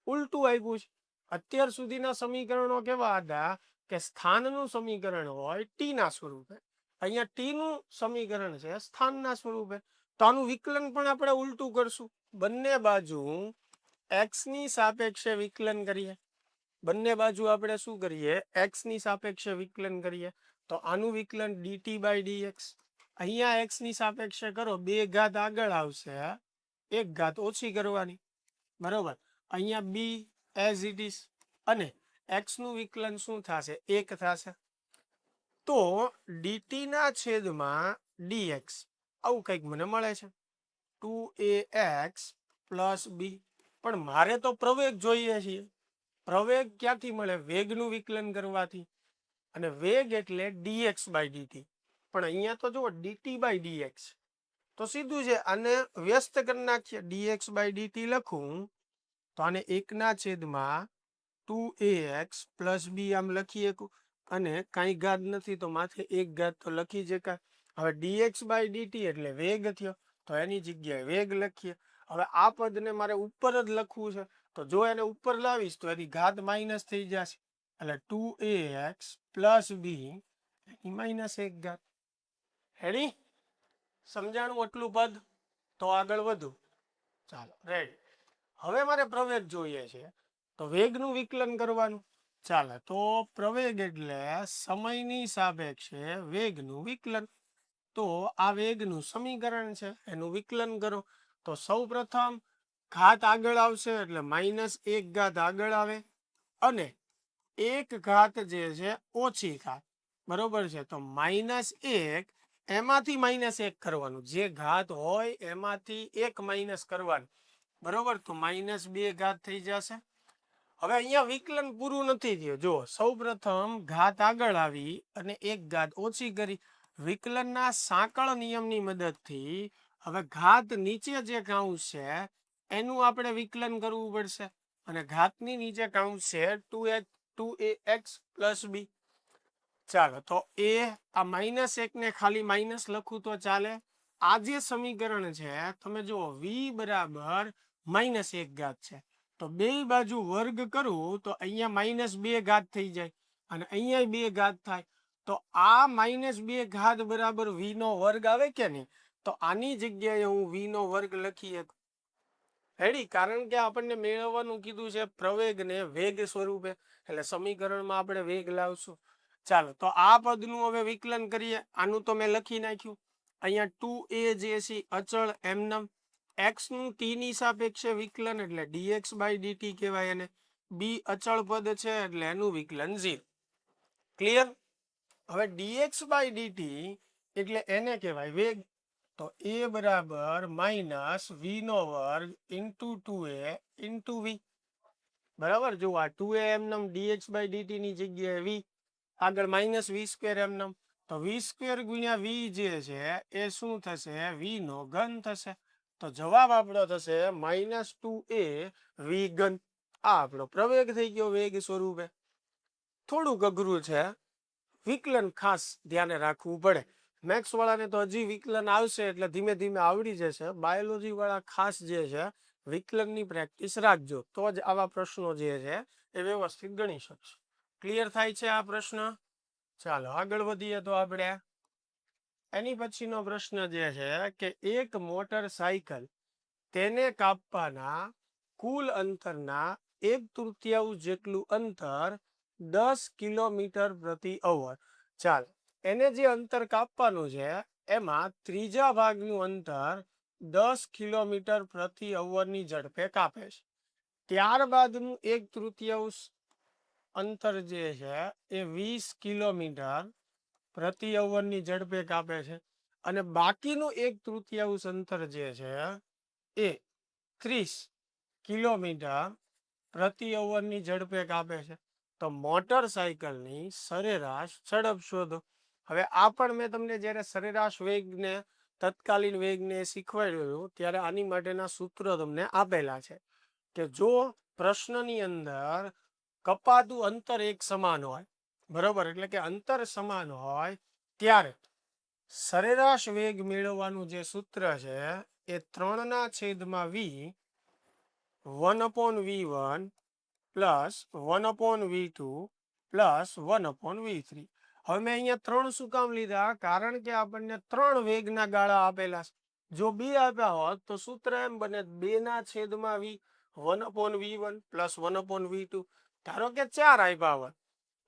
ઉલટું આવ્યું છે. અત્યાર સુધીના સમીકરણો કેવા હતા કે સ્થાનનું સમીકરણ હોય ટી ના સ્વરૂપે, અહીંયા ટી નું સમીકરણ છે સ્થાનના સ્વરૂપે. તો આનું વિકલન પણ આપણે ઉલટું કરશું, બંને બાજુ એક્સ ની સાપેક્ષે વિકલન કરીએ. બંને બાજુ આપણે શું કરીએ? એક્સ ની સાપેક્ષે વિકલન કરીએ. તો આનું વિકલન ડીટી બાય ડીએક્સ, અહીંયા એક્સ ની સાપેક્ષે કરો, 2 ઘાત આગળ આવશે, 1 ઘાત ઓછી કરવાની, બરોબર. અહીંયા બી એઝ ઇટ ઇઝ, અને એક્સ નું વિકલન શું થશે? 1 થશે. તો ડીટી ના છેદમાં ડીએક્સ આવું કંઈક મને મળે છે, 2ax પ્લસ બી. પણ મારે તો પ્રવેગ જોઈએ છીએ. પ્રવેગ ક્યાંથી મળે? વેગનું વિકલન કરવાથી, અને વેગ એટલે dx બાય dt. પણ અહીંયા તો જુઓ dt બાય dx, તો સીધું છે આને વ્યસ્ત કરી નાખીએ, dx બાય dt લખું તો આને 1/2 2ax પ્લસ બી આમ લખી શકું, અને કાંઈ ઘાત નથી તો માથે એક ઘાત તો લખી શકાય. હવે dx બાય dt એટલે વેગ થયો, તો એની જગ્યાએ વેગ લખીએ. હવે આ પદને મારે ઉપર જ લખવું છે, તો જો એને ઉપર લાવીશ તો એની ઘાત માઇનસ થઈ જશે, એટલે 2ax પ્લસ બી એની -1 ઘાત. હેડી સમજાણું આટલું પદ? તો આગળ વધુ. ચાલો રેડી. હવે મારે પ્રવેગ જોઈએ છે, તો વેગનું વિકલન કરવાનું. ચાલે તો પ્રવેગ એટલે સમયની સાપેક્ષે વેગનું વિકલન. તો આ વેગનું સમીકરણ છે, એનું વિકલન કરો. તો સૌ પ્રથમ ઘાત આગળ આવશે એટલે -1 ઘાત આગળ આવે, અને એક ઘાત જે છે ઓછી ઘાત, બરોબર છે. તો -1 એમાંથી -1 કરવાનું, જે ઘાત હોય એમાંથી 1 માઇનસ કરવાનું, બરોબર. તો -2 ઘાત થઈ જશે. હવે અહીંયા વિકલન પૂરું નથી થયું. જો સૌ પ્રથમ ઘાત આગળ આવી અને એક ઘાત ઓછી કરી. વિકલનના સાંકળ નિયમની મદદથી હવે ઘાત નીચે જે કૌંસ છે એનું આપણે વિકલન કરવું પડશે, અને ઘાતની નીચે કૌંસ છે 2ax પ્લસ બી. ચાલો તો આ -1 ને ખાલી માઇનસ લખું તો ચાલે. આ જે સમીકરણ છે તમે જુઓ, v બરાબર -1 ઘાત છે, તો બે બાજુ વર્ગ કરું તો અહીંયા -2 ઘાત થઈ જાય, અને અહીંયા 2 ઘાત થાય. તો આ -2 ઘાત બરાબર v નો વર્ગ આવે કે નહીં? તો આની જગ્યાએ હું v નો વર્ગ લખી શકું. રેડી? કારણ કે આપણને મેળવવાનું કીધું છે પ્રવેગને વેગ સ્વરૂપે, એટલે સમીકરણમાં આપણે વેગ લાવશું. ચાલો તો આ પદનું હવે વિકલન કરીએ. આનું તો મેં લખી નાખ્યું. અહીંયા 2a જે છે અચળ એમનેમ, x નું t ની સાપેક્ષે વિકલન એટલે dx બાય dt કહેવાય, એને બી અચળ પદ છે એટલે એનું વિકલન 0. ક્લિયર? હવે dx બાય dt એટલે એને કહેવાય વેગ. તો a બરાબર માઇનસ v નો વર્ગ ઇન્ટુ 2a ઇન્ટુ v. બરાબર. જો આ 2a એમનેમ dx બાય dt ની જગ્યાએ v, આગળ -v² એમનેમ, તો v² ગુણ્યા v જે છે એ શું થશે? v નો ઘન થશે. તો જવાબ આપણો થશે -2a v ઘન. આ આપણો પ્રવેગ થઈ ગયો વેગ સ્વરૂપે. થોડુંક અઘરું છે, વિકલન ખાસ ધ્યાને રાખવું પડે. મેથ્સ વાળાને તો હજી વિકલન આવશે એટલે ધીમે ધીમે આવડી જશે. બાયોલોજી વાળા ખાસ જે છે વિકલનની પ્રેક્ટિસ રાખજો, તો જ આવા પ્રશ્નો જે છે એ વ્યવસ્થિત ગણી શકશો. ક્લિયર થાય છે આ પ્રશ્ન? ચાલો આગળ વધીએ. તો આપણે એની પછીનો પ્રશ્ન જે છે કે એક મોટરસાયકલ તેને કાપવાના કુલ અંતરના 1/3 જેટલું અંતર 10 કિલોમીટર પ્રતિ અવર. ચાલ એને જે અંતર કાપવાનું છે એમાં ત્રીજા ભાગનું અંતર 10 કિલોમીટર પ્રતિ અવરની ઝડપે કાપે છે. ત્યારબાદનું 1/3 અંતર જે છે એ 20 કિલોમીટર પ્રતિ અવરની ઝડપે કાપે છે, અને બાકીનું 1/3 અંતર જે છે એ 30 કિલોમીટર પ્રતિ અવરની ઝડપે કાપે છે. તો મોટરસાયકલની સરેરાશ ઝડપ શોધો. હવે આ પણ મેં તમને જ્યારે સરેરાશ વેગને તત્કાલીન વેગને શીખવાડ્યું ત્યારે આની માટેના સૂત્રો તમને આપેલા છે, કે જો પ્રશ્નની અંદર કપાતું અંતર એક સમાન હોય, બરોબર, એટલે કે અંતર સમાન હોય ત્યારે સરેરાશ વેગ મેળવવાનું જે સૂત્ર છે એ 3/v 1/v1 plus 1/v2 plus 1/v3. હવે મેં અહીંયા 3 શું કામ લીધા? કારણ કે આપણને 3 વેગના ગાળા આપેલા છે. જો 2 આપ્યા હોત તો સૂત્ર એમ બને 2/v 1/v1 પ્લસ 1/v2. ધારો કે 4 આપ્યા હોત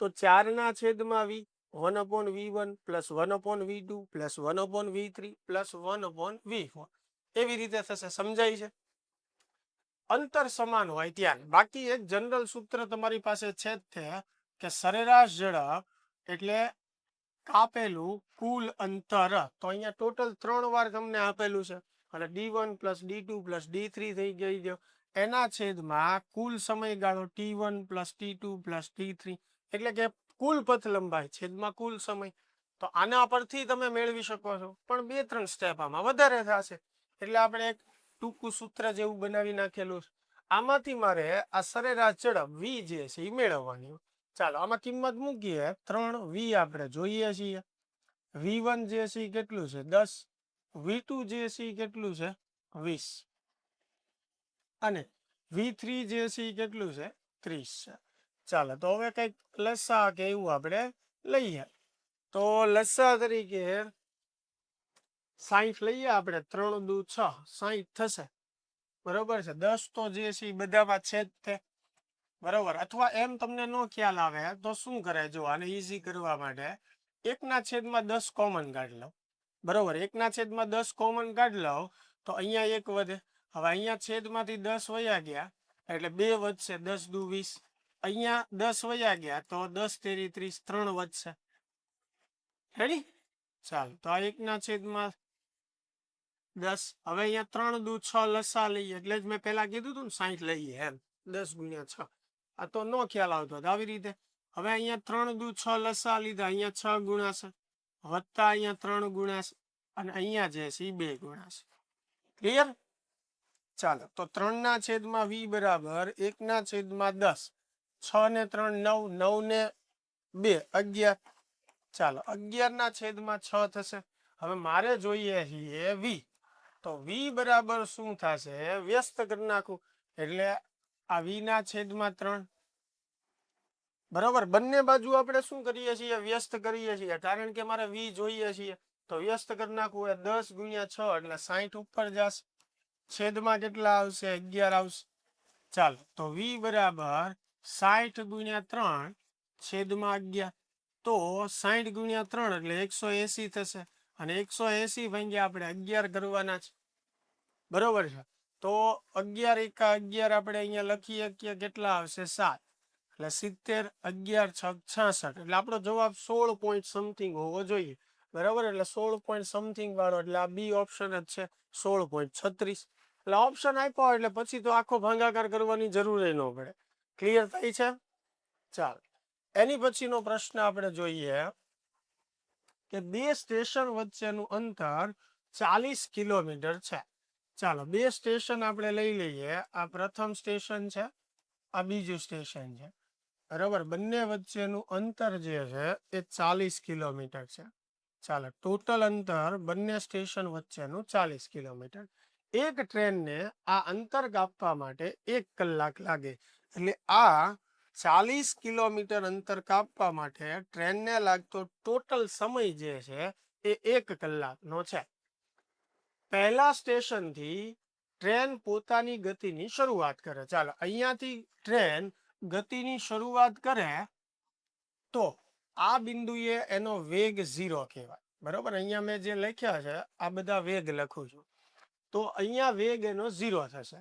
તો 4/v 1/v1 plus 1/v2 plus 1/v3 plus 1/v4. એવી રીતે થશે. સમજાય છે? અંતર સમાન હોય ત્યારે. બાકી એક જનરલ સૂત્ર તમારી પાસે છે જ તે, કે સરેરાશ ઝડપ એટલે કાપેલું કુલ અંતર. તો અહીંયા ટોટલ 3 વાર તમને આપેલું છે, અને d1 plus d2 plus d3 થઈ ગઈ. એના છેદમાં કુલ સમયગાળો t1 plus t2 plus t3, એટલે કે કુલ પથ લંબાઈ છેદમાં કુલ સમય. તો આના પરથી તમે મેળવી શકો છો, પણ 2-3 સ્ટેપ આમાં વધારે થશે. એટલે આપણે એક ટૂંકું સૂત્ર જેવું બનાવી નાખેલું છે. આમાંથી મારે આ સરેરાશ ઝડપ v જે છે એ મેળવવાની. ચાલો આમાં કિંમત મૂકીએ 3 v આપણે જોઈએ છીએ. v1 જે છે એ કેટલું છે 10, v2 જે છે એ કેટલું છે 20 અને v3 જે છે એ કેટલું છે 30 છે. ચાલો તો હવે કંઈક લસા કે એવું આપણે લઈએ. તો લસા તરીકે 60 લઈએ આપણે, 3 દુ 6, 60 થશે. બરોબર છે. 10 તો જે છે એ બધામાં છે જ તે. બરોબર. અથવા એમ તમને નો ખ્યાલ આવે તો શું કરે, જો આને ઈઝી કરવા માટે 1/10 કોમન કાઢી લો. બરોબર. 1/10 કોમન કાઢી લો તો અહીંયા 1 વધે. હવે અહીંયા છેદમાંથી 10 વયા ગયા એટલે 2 વધશે, 10 દુ 20. અહીંયા 10 વયા ગયા તો 10 તેરી 30, 3 વધશે. રેડી? ચાલ તો આ 1/10. હવે અહીંયા 3 દુ 6 લસા લઈએ, એટલે જ મેં પહેલા કીધું હતું ને 60 લઈએ એમ, 10 × 6. આ તો નો ખ્યાલ આવતો આવી રીતે. હવે અહીંયા 3 દુ 6 લસા લીધા, અહીંયા 6 ગુણાશે, વત્તા અહીંયા 3 ગુણાશે અને અહીંયા જે છે 2 ગુણાશે. ક્લિયર? ચાલો તો 3/v બરાબર 1/10. 6 ને 3 9, 9 ને 2 11. ચાલો 11/6 થશે. હવે મારે જોઈએ છે v. તો v બરાબર શું થશે, વ્યસ્ત કરી નાખું એટલે આ v/3. બરાબર. બંને બાજુ આપણે શું કરીએ છીએ, વ્યસ્ત કરીએ છીએ, કારણ કે મારે v જોઈએ છીએ. તો વ્યસ્ત કરી નાખવું એ 10 × 6 એટલે 60 ઉપર જશે. છેદમાં કેટલા આવશે, 11 આવશે. ચાલો તો v બરાબર 60 × 3 છેદમાં 11. તો 60 × 3 એટલે 180 થશે અને 180 ભાગ્યા આપણે 11 કરવાના છે. બરોબર છે. તો 11 એકા 11 આપણે અહીંયા લખી શકીએ, કેટલા આવશે 7 એટલે 70, 11 6 66 એટલે આપણો જવાબ 16 પોઈન્ટ સમથિંગ હોવો જોઈએ. બરાબર. એટલે 16 પોઈન્ટ સમથિંગ વાળો એટલે આ બી ઓપ્શન જ છે, 16.36. એટલે ઓપ્શન આપ્યો એટલે પછી તો આખો ભાગાકાર કરવાની જરૂર ન પડે. ક્લિયર થાય છે? ચાલો એની પછીનો પ્રશ્ન આપણે જોઈએ કે 2 સ્ટેશન વચ્ચેનું અંતર 40 કિલોમીટર છે. ચાલો 2 સ્ટેશન આપણે લઈ લઈએ. આ પ્રથમ સ્ટેશન છે, આ બીજું સ્ટેશન છે. બરાબર. બંને વચ્ચેનું અંતર જે છે એ 40 કિલોમીટર છે. ચાલો ટોટલ અંતર બંને સ્ટેશન વચ્ચેનું 40 કિલોમીટર. એક ટ્રેનને આ અંતર કાપવા માટે 1 કલાક લાગે. એટલે આ 40 કિલોમીટર અંતર કાપવા માટે ટ્રેનને લાગતો ટોટલ સમય જે છે એ 1 કલાકનો છે. પહેલા સ્ટેશનથી ટ્રેન પોતાની ગતિની શરૂઆત કરે. ચાલો અહીંયાથી ટ્રેન ગતિની શરૂઆત કરે તો આ બિંદુએ એનો વેગ 0 કહેવાય. બરોબર. અહીંયા મેં જે લખ્યા છે આ બધા વેગ લખું છું. તો અહીંયા વેગ એનો 0 થશે.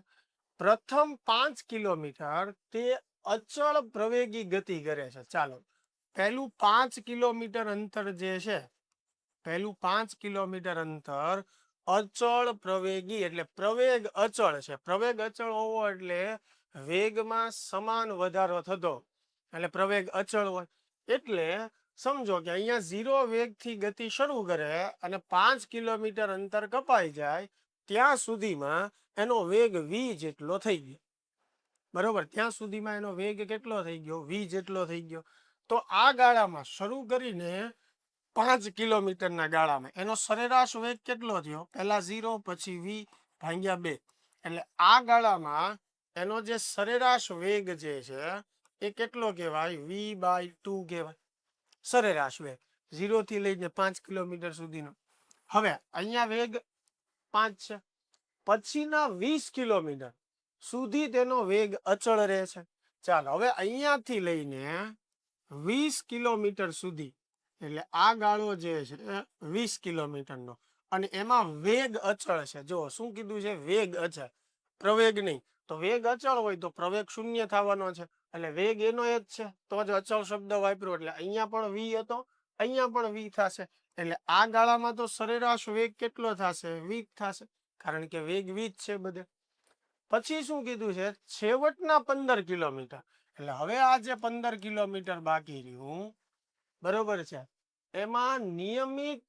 પ્રથમ 5 કિલોમીટર તે અચળ પ્રવેગી ગતિ કરે છે. ચાલો પહેલું 5 કિલોમીટર અંતર જે છે, પહેલું 5 કિલોમીટર અંતર અચળ પ્રવેગી, એટલે પ્રવેગ અચળ છે. પ્રવેગ અચળ હોવો એટલે વેગમાં સમાન વધારો થતો, એટલે પ્રવેગ અચળ હોય. એટલે સમજો કે અહીંયા 0 વેગથી ગતિ શરૂ કરે અને 5 કિલોમીટર અંતર કપાઈ જાય ત્યાં સુધીમાં એનો વેગ v જેટલો થઈ ગયો. બરોબર. ત્યાં સુધીમાં એનો વેગ કેટલો થઈ ગયો, v જેટલો થઈ ગયો. તો આ ગાળામાં શરૂ કરીને 5 કિલોમીટરના ગાળામાં એનો સરેરાશ વેગ કેટલો થયો, પહેલા 0 પછી v ભાગ્યા 2. એટલે આ ગાળામાં એનો જે સરેરાશ વેગ જે છે એ કેટલો કહેવાય, v/2 કહેવાય. સરેરાશ વેગ 0 થી લઈને 5 કિલોમીટર સુધીનો. હવે અહીંયા વેગ 5 છે. પછીના 20 કિલોમીટર સુધી તેનો વેગ અચળ રહે છે. ચાલો હવે અહીંયાથી લઈને 20 કિલોમીટર સુધી, એટલે આ ગાળો જે છે 20 કિલોમીટરનો અને એમાં વેગ અચળ છે. જો શું કીધું છે, વેગ અચળ, પ્રવેગ નહીં. તો વેગ અચળ હોય તો પ્રવેગ શૂન્ય થવાનો છે, એટલે વેગ એનો જ છે તો જ અચળ શબ્દ વાપર્યો. એટલે અહીંયા પણ v હતો, અહીંયા પણ v થશે. એટલે આ ગાળામાં તો સરેરાશ વેગ કેટલો થશે, v થશે, કારણ કે વેગ v જ છે બધે. પછી શું કીધું છે, છેવટના 15 કિલોમીટર. એટલે હવે આ જે 15 કિલોમીટર બાકી રહ્યું, બરોબર છે, એમાં નિયમિત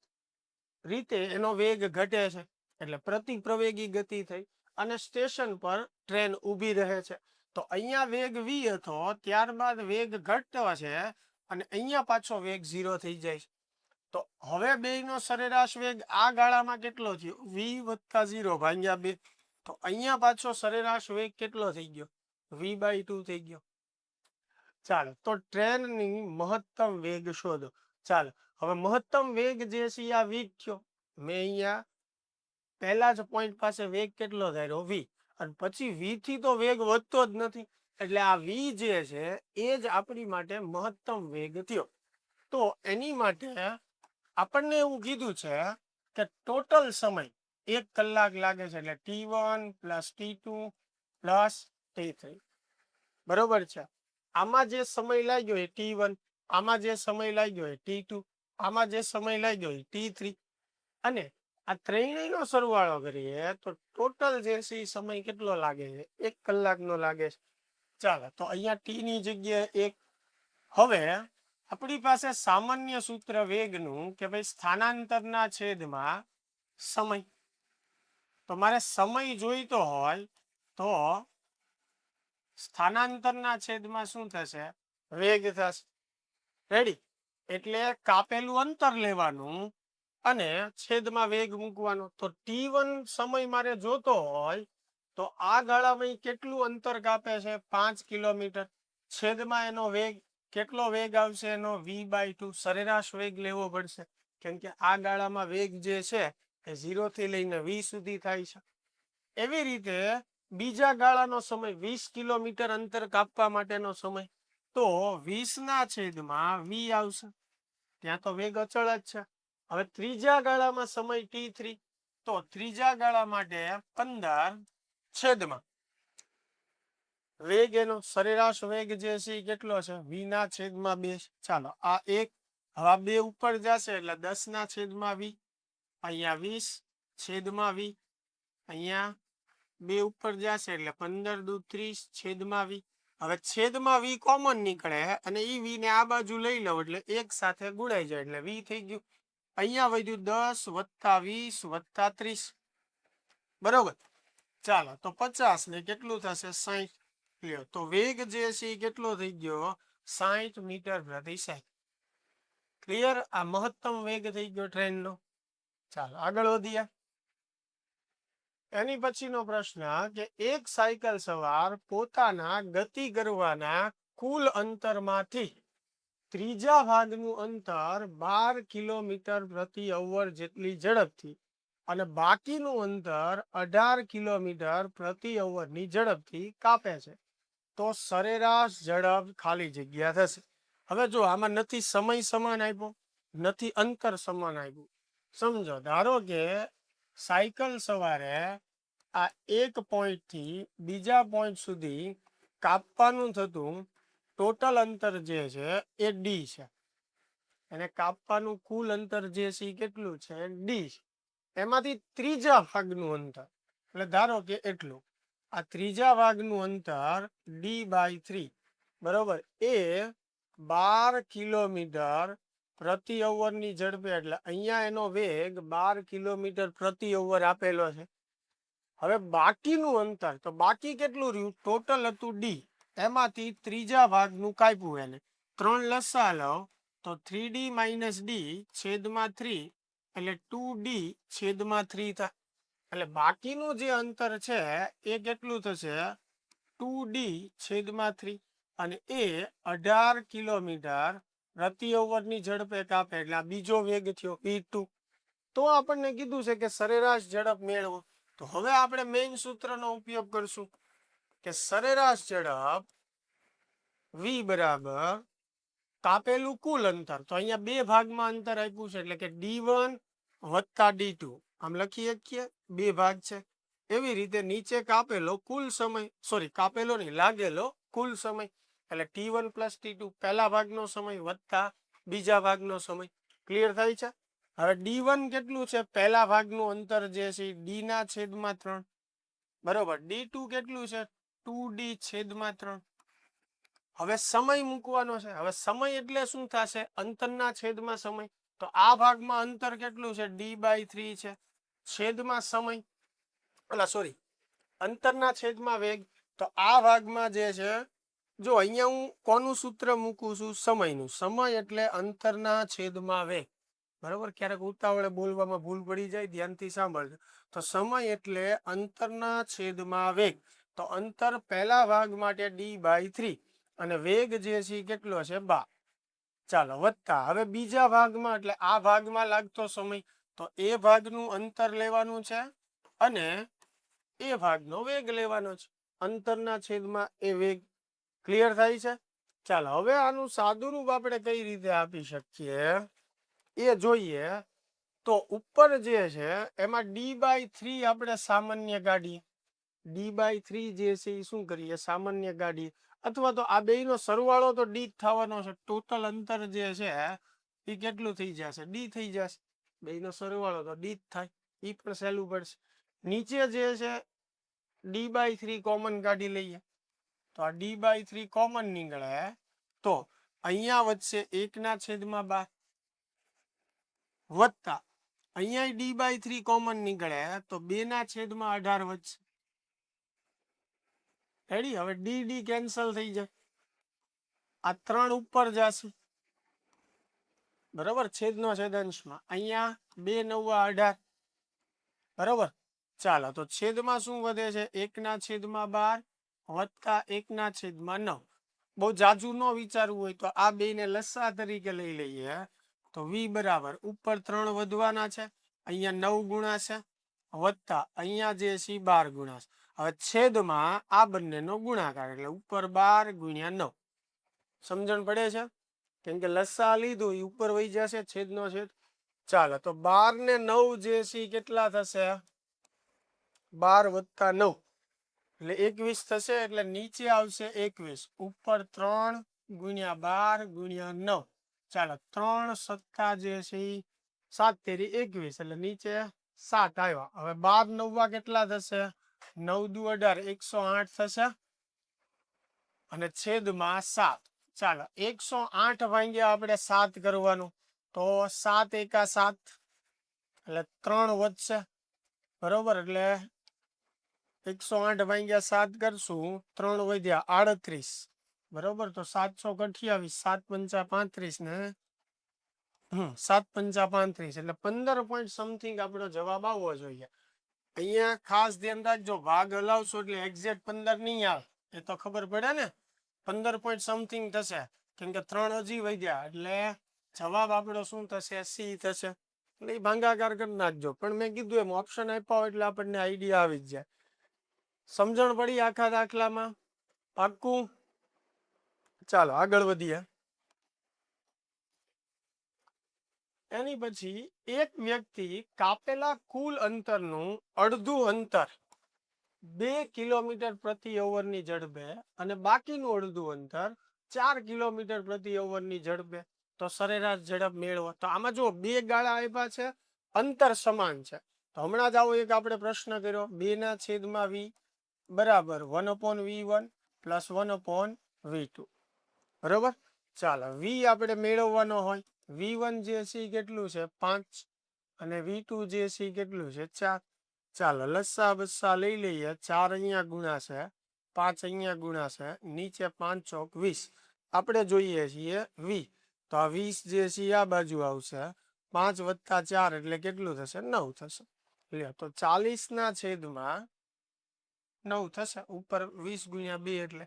રીતે એનો વેગ ઘટે છે, એટલે પ્રતિ પ્રવેગી ગતિ થઈ અને સ્ટેશન પર ટ્રેન ઊભી રહે છે. તો અહીંયા વેગ v હતો, ત્યારબાદ વેગ ઘટતો છે અને અહીંયા પાછો વેગ 0 થઈ જાય છે. તો હવે બેયનો સરેરાશ વેગ આ ગાળામાં કેટલો થયો? v + 0 ભાગ્યા 2. તો અહીંયા પાછો સરેરાશ વેગ કેટલો થઈ ગયો? v/2 થઈ ગયો. ચાલો, તો ટ્રેનની મહત્તમ વેગ શોધો. ચાલો, હવે મહત્તમ વેગ જે છે આ v થયો. મેં અહીંયા પહેલા જ પોઈન્ટ પાસે વેગ કેટલો ધાર્યો? v. અને પછી v થી તો વેગ વધતો જ નથી, એટલે આ v જે છે એ જ આપણી માટે મહત્તમ વેગ થયો. તો એની માટે આપણને એવું કીધું છે કે ટોટલ સમય 1 કલાક લાગે છે, એટલે t1 + t2 + t3. બરોબર છે. આમાં જે સમય લાગ્યો એ t1, આમાં જે સમય લાગ્યો એ t2, આમાં જે સમય લાગ્યો એ t3, અને આ ત્રણેયનો સરવાળો કરીએ તો ટોટલ જે છે એ સમય કેટલો લાગે છે? 1 કલાકનો લાગે છે. ચાલો, તો અહીંયા t ની જગ્યાએ 1. હવે આપણી પાસે સામાન્ય સૂત્ર વેગનું કે ભાઈ સ્થાનાંતરના છેદમાં સમય. તો મારે સમય જોઈતો હોય તો સ્થાનાંતરના છેદમાં શું થશે? વેગ થશે. રેડી? એટલે કાપેલું અંતર લેવાનું અને છેદમાં વેગ મૂકવાનો. તો t1 સમય મારે જોતો હોય તો આ ગાળામાં કેટલું અંતર કાપે છે? 5 કિલોમીટર. છેદમાં એનો વેગ કેટલો વેગ આવશે? એનો v/2 સરેરાશ વેગ લેવો પડશે, કેમ કે આ ગાળામાં વેગ જે છે એ 0 થી લઈને v સુધી થાય છે. એવી રીતે બીજા ગાળાનો સમય 20 કિલોમીટર અંતર કાપવા માટેનો સમય, તો 20 ના છેદમાં v આવશે. ત્યાં તો વેગ અચળ જ છે. હવે ત્રીજા ગાળામાં સમય t3, તો ત્રીજા ગાળા માટે 15 છેદમાં વેગ, એનો સરેરાશ વેગ જે છે એ કેટલો છે? v ના છેદમાં 2. ચાલો, આ 1. હવે 2 ઉપર જશે એટલે 10 ના છેદમાં v, અહીંયા 20 છેદમાં v, અહીંયા 2 ઉપર જશે એટલે 15 દુ 30 છેદમાં v. હવે છેદમાં v કોમન નીકળે અને ઈ v ને આ બાજુ લઈ લો એટલે એક સાથે ગુણાઈ જાય એટલે v થઈ ગયું. અહીંયા વધ્યું 10 + 20 + 30. બરોબર. ચાલો, તો 50 ને કેટલું થશે? 60. લ્યો, તો વેગ જે છે એ કેટલો થઈ ગયો? 60 મીટર/સેકન્ડ. ક્લિયર? આ મહત્તમ વેગ થઈ ગયો ટ્રેનનો. ચાલો, આગળ વધીએ. એની પછીનો પ્રશ્ન કે એક સાયકલ સવાર પોતાના ગતિ કરવાના કુલ અંતરમાંથી ત્રીજા ભાગનું અંતર 12 કિલોમીટર/અવર જેટલી ઝડપથી અને બાકીનું અંતર 18 કિલોમીટર/અવર ની ઝડપથી કાપે છે, તો સરેરાશ ઝડપ ખાલી જગ્યા થશે. હવે જો આમાં નથી સમય સમાન આપ્યો, નથી અંતર સમાન આપ્યું. સમજો, ધારો કે સાયકલ સવારે આ એક પોઈન્ટ થી બીજા પોઈન્ટ સુધી કાપવાનું થતું ટોટલ અંતર જે છે એ d છે, અને કાપવાનું કુલ અંતર જે છે એ કેટલું છે? d. એમાંથી ત્રીજા ભાગનું અંતર, એટલે ધારો કે એટલું, આ ત્રીજા ભાગનું અંતર d/3, બરોબર, એ 12 કિલોમીટર/અવર ની ઝડપે, એટલે અહીંયા એનો વેગ 12 કિલોમીટર/અવર આપેલો છે. હવે બાકીનું અંતર, તો બાકી કેટલું રહ્યું? ટોટલ હતું d, એમાંથી ત્રીજા ભાગનું કાપ્યું, એને 3 લસા લો તો 3d - d છેદમાં 3 એટલે 2d/3 થાય. એટલે બાકીનું જે અંતર છે એ કેટલું થશે? 2d/3, અને એ 18 કિલોમીટર/અવર ની ઝડપે કાપે, એટલે આ બીજો વેગ થયો v2. તો આપણને કીધું છે કે સરેરાશ ઝડપ મેળવો. તો હવે આપણે મેઇન સૂત્રનો ઉપયોગ કરશું કે સરેરાશ ઝડપ v બરાબર કાપેલું કુલ અંતર. તો અહીંયા બે ભાગમાં અંતર આપ્યું છે, એટલે કે d1 + d2. આમ લખી શકીએ, બે ભાગ છે. એવી રીતે નીચે કાપેલો કુલ સમય, સોરી, કાપેલો નહીં, લાગેલો કુલ સમય, એટલે t1 + t2 પહેલા ભાગનો સમય વત્તા બીજા ભાગનો સમય. ક્લિયર થાય છે? હવે d1 કેટલું છે? પહેલા ભાગનું અંતર જે છે d ના છેદમાં 3, બરોબર. d2 કેટલું છે? 2d/3. હવે સમય મૂકવાનો છે. હવે સમય એટલે શું થશે? અંતરના છેદમાં સમય. તો આ ભાગમાં અંતર કેટલું છે? d/3 છે. છેદમાં સમય, એટલે સોરી, અંતરના છેદમાં વેગ. તો આ ભાગમાં જે છે, જો અહીંયા હું કોનું સૂત્ર મૂકું છું? સમયનું. સમય એટલે અંતરના છેદમાં વેગ. બરોબર, ક્યારેક ઉતાવળે બોલવામાં ભૂલ પડી જાય, ધ્યાનથી સાંભળજો. તો સમય એટલે અંતરના છેદમાં વેગ. તો અંતર પહેલા ભાગ માટે d/3 અને વેગ જે છે કેટલો છે? 12. ચાલો, વત્તા હવે બીજા ભાગમાં, એટલે આ ભાગમાં લાગતો સમય, તો એ ભાગનું અંતર લેવાનું છે અને એ ભાગનો વેગ લેવાનો છે. અંતરના છેદમાં એ વેગ. ક્લિયર થાય છે? ચાલો, હવે આનું સાદુરૂપ આપણે કઈ રીતે આપી શકીએ એ જોઈએ. તો ઉપર જે છે એમાં d/3 આપણે સામાન્ય કાઢીએ. d/3 જે છે એ શું કરીએ? સામાન્ય કાઢીએ. અથવા તો આ બેયનો સરવાળો તો d જ થવાનો છે. ટોટલ અંતર જે છે એ કેટલું થઈ જશે? d થઈ જશે. બેયનો સરવાળો તો d જ થાય. એ પણ સહેલું પડશે. નીચે જે છે d/3 કોમન કાઢી લઈએ. તો આ d/3 કોમન નીકળે તો અહીંયા વધશે 1/12 વત્તા અહીંયા d/3 કોમન નીકળે તો 2/18 વધશે. રેડી? હવે d કેન્સલ થઈ જાય. આ 3 ઉપર જશે. બરોબર, છેદનો છેદાંશમાં અહીંયા 2 × 9 = 18. બરોબર. ચાલો, તો છેદમાં શું વધે છે? 1/12 વત્તા 1/9. બહુ જાજુ ન વિચારવું હોય તો આ બેને લસા તરીકે લઈ લઈએ. તો v બરાબર ઉપર 3 વધવાના છે, અહીંયા 9 ગુણાશે વત્તા અહીંયા જે છે 12 ગુણાશે. હવે છેદમાં આ બંનેનો ગુણાકાર એટલે ઉપર 12 × 9. સમજણ પડે છે? કેમ કે લસા લીધું એ ઉપર વહી જશે, છેદનો છેદ. ચાલો, તો 12 ને 9 જે છે કેટલા થશે? 12 + 9 એટલે 21 થશે. એટલે નીચે આવશે 21. ઉપર 3 × 12 × 9. ચાલો, 3 સત્તા જે છે 7 તેરી 21 એટલે નીચે 7 આવ્યા. હવે 12 9 કેટલા થશે? 9 દુ 18 108 થશે અને છેદમાં 7. ચાલો, 108 ભાગ્યા આપણે 7 કરવાનું. તો 7 × 7 એટલે 3 વધશે. બરોબર, એટલે 108 ભાગ્યા 7 કરશું, 3 વધ્યા 38. બરોબર, તો 728 7 × 5 = 35 ને 7 × 5 = 35 એટલે 15 પોઈન્ટ સમથિંગ આપણો જવાબ આવવો જોઈએ. અહીંયા ખાસ ધ્યાન રાખજો, ભાગ હલાવશો એટલે એક્ઝેક્ટ 15 નહીં આવે. એ તો ખબર પડે ને. 15 પોઈન્ટ સમથિંગ થશે કેમ કે 3 હજી વધ્યા એટલે જવાબ આપણો શું થશે? સી થશે. એટલે એ ભાંગાકાર કરી નાખજો. પણ મેં કીધું એમ ઓપ્શન આપ્યા હોય એટલે આપણને આઈડિયા આવી જ જાય. સમજણ પડી આખા દાખલામાં? પાક્કું? ચાલો, આગળ વધીએ. એની પછી એક વ્યક્તિ કાપેલા કુલ અંતરનું અડધું અંતર 2 કિલોમીટર પ્રતિ અવરની ઝડપે અને બાકીનું અડધું અંતર 4 કિલોમીટર પ્રતિ અવરની ઝડપે, તો સરેરાશ ઝડપ મેળવો. તો આમાં જો બે ગાળા આપ્યા છે, અંતર સમાન છે. તો હમણાં જ આવો એક આપણે પ્રશ્ન કર્યો, 2/v બરાબર 1/v1 + 1/v2. બરોબર. ચાલો, v આપણે મેળવવાનો હોય. v1 જે છે કેટલું છે? 5 અને v2 જે છે કેટલું છે? 4. ચાલો, લસા બસ્સા લઈ લઈએ. 4 અહીંયા ગુણાશે, 5 અહીંયા ગુણાશે, નીચે 5 × 20. આપણે જોઈએ છીએ v. તો આ 20 જે છે આ બાજુ આવશે. 5 + 4 એટલે કેટલું થશે? 9 થશે. તો 40/9 થશે. ઉપર 20 × 2 એટલે.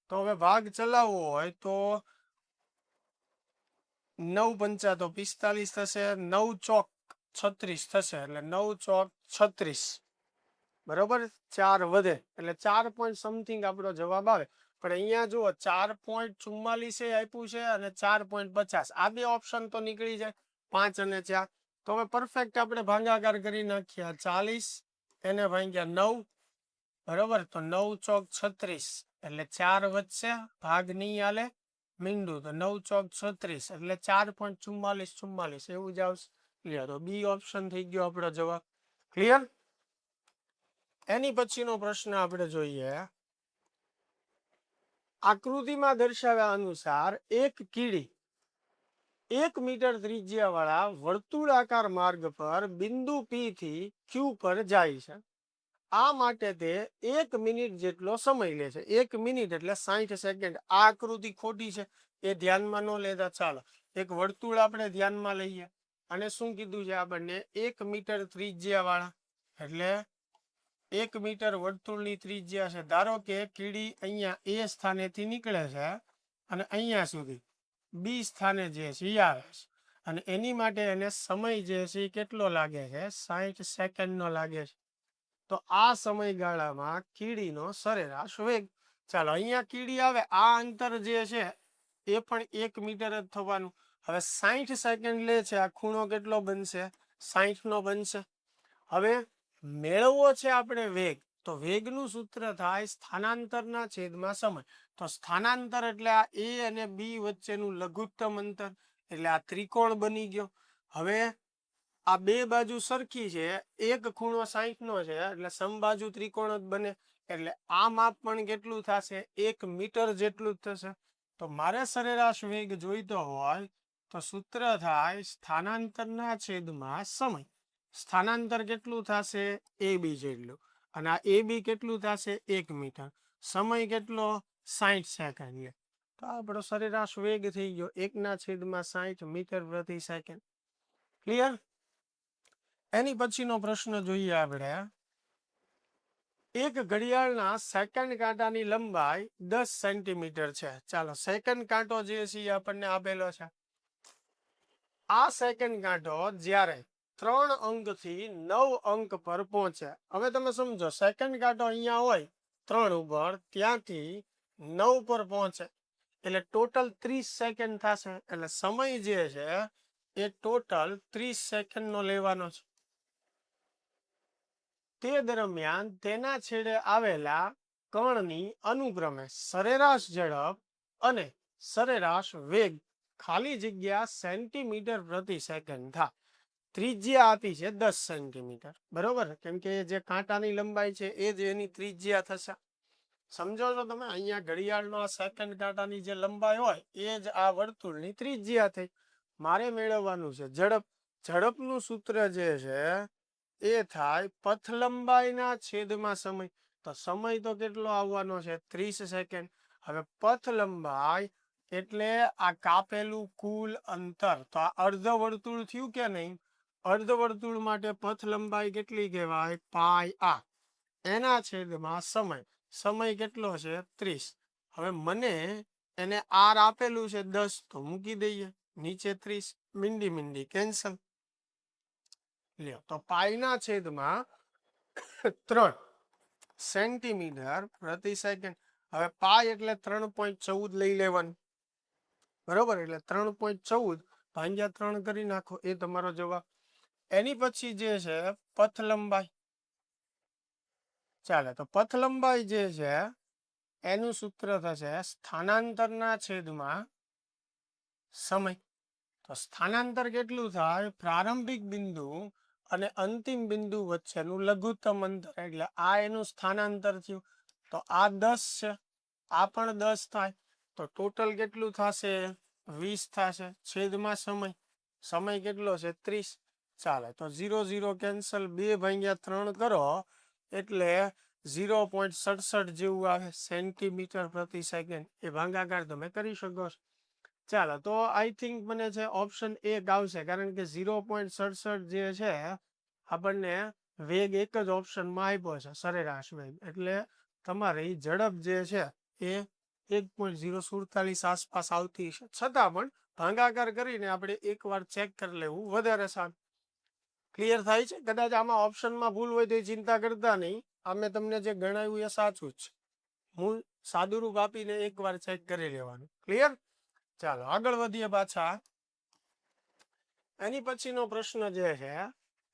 તો હવે ભાગ ચલાવવો હોય તો 9 × 5 = 45 થશે. 9 ચોક 36 થશે. એટલે 9 ચોક 36. બરોબર, 4 વધે એટલે 4 પોઈન્ટ સમથિંગ આપણો જવાબ આવે. પણ અહીંયા જુઓ 4.44 આપ્યું છે અને 4.50. આ બે ઓપ્શન તો નીકળી જાય, 5 અને 4. તો હવે પરફેક્ટ આપણે ભાગાકાર કરી નાખીએ. 40 એને ભાગ્યા 9. બરોબર, તો 9 ચોક 36 એટલે 4 વધશે, ભાગ નહીં હાલે, મીંડું. તો 9 ચોક 36 એટલે 4.44 એવું જ આવશે. ક્લિયર? તો બી ઓપ્શન થઈ ગયો આપણો જવાબ. ક્લિયર? એની પછીનો પ્રશ્ન આપણે જોઈએ. આકૃતિમાં દર્શાવ્યા અનુસાર એક કીડી 1 મીટર ત્રિજ્યાવાળા વર્તુળાકાર માર્ગ પર બિંદુ P થી Q પર જાય છે. આ માટે તે 1 મિનિટ જેટલો સમય લે છે. 1 મિનિટ એટલે 60 સેકન્ડ. આ આકૃતિ ખોટી છે, એ ધ્યાનમાં ન લેતા. ચાલો એક વર્તુળ આપણે ધ્યાનમાં લઈએ. અને શું કીધું છે આપણને? 1 મીટર ત્રિજ્યાવાળા એટલે 1 મીટર વર્તુળની ત્રિજ્યા છે. ધારો કે કીડી અહીંયા એ સ્થાનેથી નીકળે છે અને અહીંયા સુધી બી સ્થાને જે છે એ આવે છે, અને એની માટે એને સમય જે છે એ કેટલો લાગે છે? 60 સેકન્ડનો લાગે છે. તો આ સમયગાળામાં કીડીનો સરેરાશ વેગ. ચાલો અહીંયા કીડી આવે, આ અંતર જે છે એ પણ 1 મીટર જ થવાનું. હવે 60 સેકન્ડ લે છે, આ ખૂણો કેટલો બનશે? 60 નો બનશે. હવે મેળવવો છે આપણે વેગ, તો વેગનું સૂત્ર થાય સ્થાનાંતરના છેદમાં સમય. તો સ્થાનાંતર એટલે આ એ અને બી વચ્ચેનું લઘુત્તમ અંતર, એટલે આ ત્રિકોણ બની ગયો. હવે આ બે બાજુ સરખી છે, એક ખૂણો 60 નો છે એટલે સમબાજુ ત્રિકોણ જ બને. એટલે આ માપ પણ કેટલું થશે? 1 મીટર જેટલું જ થશે. તો મારે સરેરાશ વેગ જોઈતો હોય તો સૂત્ર થાય સ્થાનાંતરના છેદમાં સમય. સ્થાનાંતર કેટલું થશે? એ બી જેટલું. અને આ એ બી કેટલું થશે? 1 મીટર. સમય કેટલો? 60 સેકન્ડ. તો આપણો સરેરાશ વેગ થઈ ગયો 1/60 મીટર પ્રતિ સેકન્ડ. ક્લિયર? એની પછીનો પ્રશ્ન જોઈએ આપણે. એક ઘડિયાળના સેકન્ડ કાંટાની લંબાઈ 10 સેન્ટીમીટર છે. ચાલો સેકન્ડ કાંટો જે છે એ આપણને આપેલો છે. આ સેકન્ડ કાંટો જ્યારે 3 અંકથી 9 અંક પર પહોંચે. હવે તમે સમજો, સેકન્ડ કાંટો અહીંયા હોય 3 ઉપર, ત્યાંથી 9 પર પહોંચે એટલે ટોટલ 30 સેકન્ડ થશે. એટલે સમય જે છે એ ટોટલ 30 સેકન્ડનો લેવાનો છે. તે દરમિયાન તેના છેડે આવેલા કણની અનુક્રમે સરેરાશ ઝડપ અને સરેરાશ વેગ ખાલી જગ્યા સેન્ટીમીટર પ્રતિ સેકન્ડ થાય. ત્રિજ્યા આપી છે 10 સેન્ટીમીટર, બરોબર? કેમ કે જે કાંટાની લંબાઈ છે એ જ એની ત્રિજ્યા થશે. સમજો છો તમે? અહીંયા ઘડિયાળનો સેકન્ડ કાંટાની જે લંબાઈ હોય એ જ આ વર્તુળની ત્રિજ્યા થઈ. મારે મેળવવાનું છે ઝડપ. ઝડપનું સૂત્ર જે છે એ થાય પથ લંબાઈના છેદમાં સમય. તો સમય તો કેટલો આવવાનો છે? 30 સેકન્ડ. હવે પથ લંબાઈ એટલે આ કાપેલું કુલ અંતર. તો આ અર્ધ વર્તુળ થયું કે નહીં? અર્ધ વર્તુળ માટે પથ લંબાઈ કેટલી કહેવાય? પાઈ આર. એના છેદમાં સમય. સમય કેટલો છે? 30. હવે મને એને આર આપેલું છે 10, તો મૂકી દઈએ. નીચે 30, મીંડી મીંડી કેન્સલ. લ્યો, તો પાઈના છેદમાં 3 સેન્ટીમીટર પ્રતિ સેકન્ડ. હવે પાઈ એટલે 3.14 લઈ લેવાનું, બરોબર? એટલે 3.14 ભાગ્યા 3 કરી નાખો, એ તમારો જવાબ. એની પછી જે છે પથ લંબાઈ. ચાલે, તો પથ લંબાઈ જે છે એનું સૂત્ર થશે સ્થાનાંતરના છેદમાં સમય. તો સ્થાનાંતર કેટલું થાય? પ્રારંભિક બિંદુ અને અંતિમ બિંદુ વચ્ચેનું લઘુત્તમ અંતર, એટલે આ એનું સ્થાનાંતર થયું. તો આ 10 છે, આ પણ 10 થાય. તો ટોટલ કેટલું થશે? 20 થશે. છેદમાં સમય. સમય કેટલો છે? 30. ચાલે, તો 0 0 કેન્સલ. 2/3 કરો એટલે 0.67 જેવું આવે સેન્ટીમીટર પ્રતિ સેકન્ડ. એ ભાગાકાર તમે કરી શકો છો. ચાલો, તો આઈ થિંક મને છે ઓપ્શન 1 આવશે, કારણ કે 0.67 જે છે આપણને વેગ એક જ ઓપ્શનમાં આપ્યો છે, સરેરાશ વેગ. એટલે તમારી ઝડપ જે છે એ 1.047 આસપાસ આવતી છે. છતાં પણ ભાગાકાર કરીને આપણે એકવાર ચેક કરી લેવું વધારે સારું. ક્લિયર થાય છે? કદાચ આમાં ઓપ્શનમાં ભૂલ હોય તો એ ચિંતા કરતા નહીં. અમે તમને જે ગણાવ્યું એ સાચું જ છે. હું સાદુરૂપ આપીને એકવાર ચેક કરી લેવાનું. ક્લિયર? ચાલો આગળ વધીએ પાછા. એની પછીનો પ્રશ્ન જે છે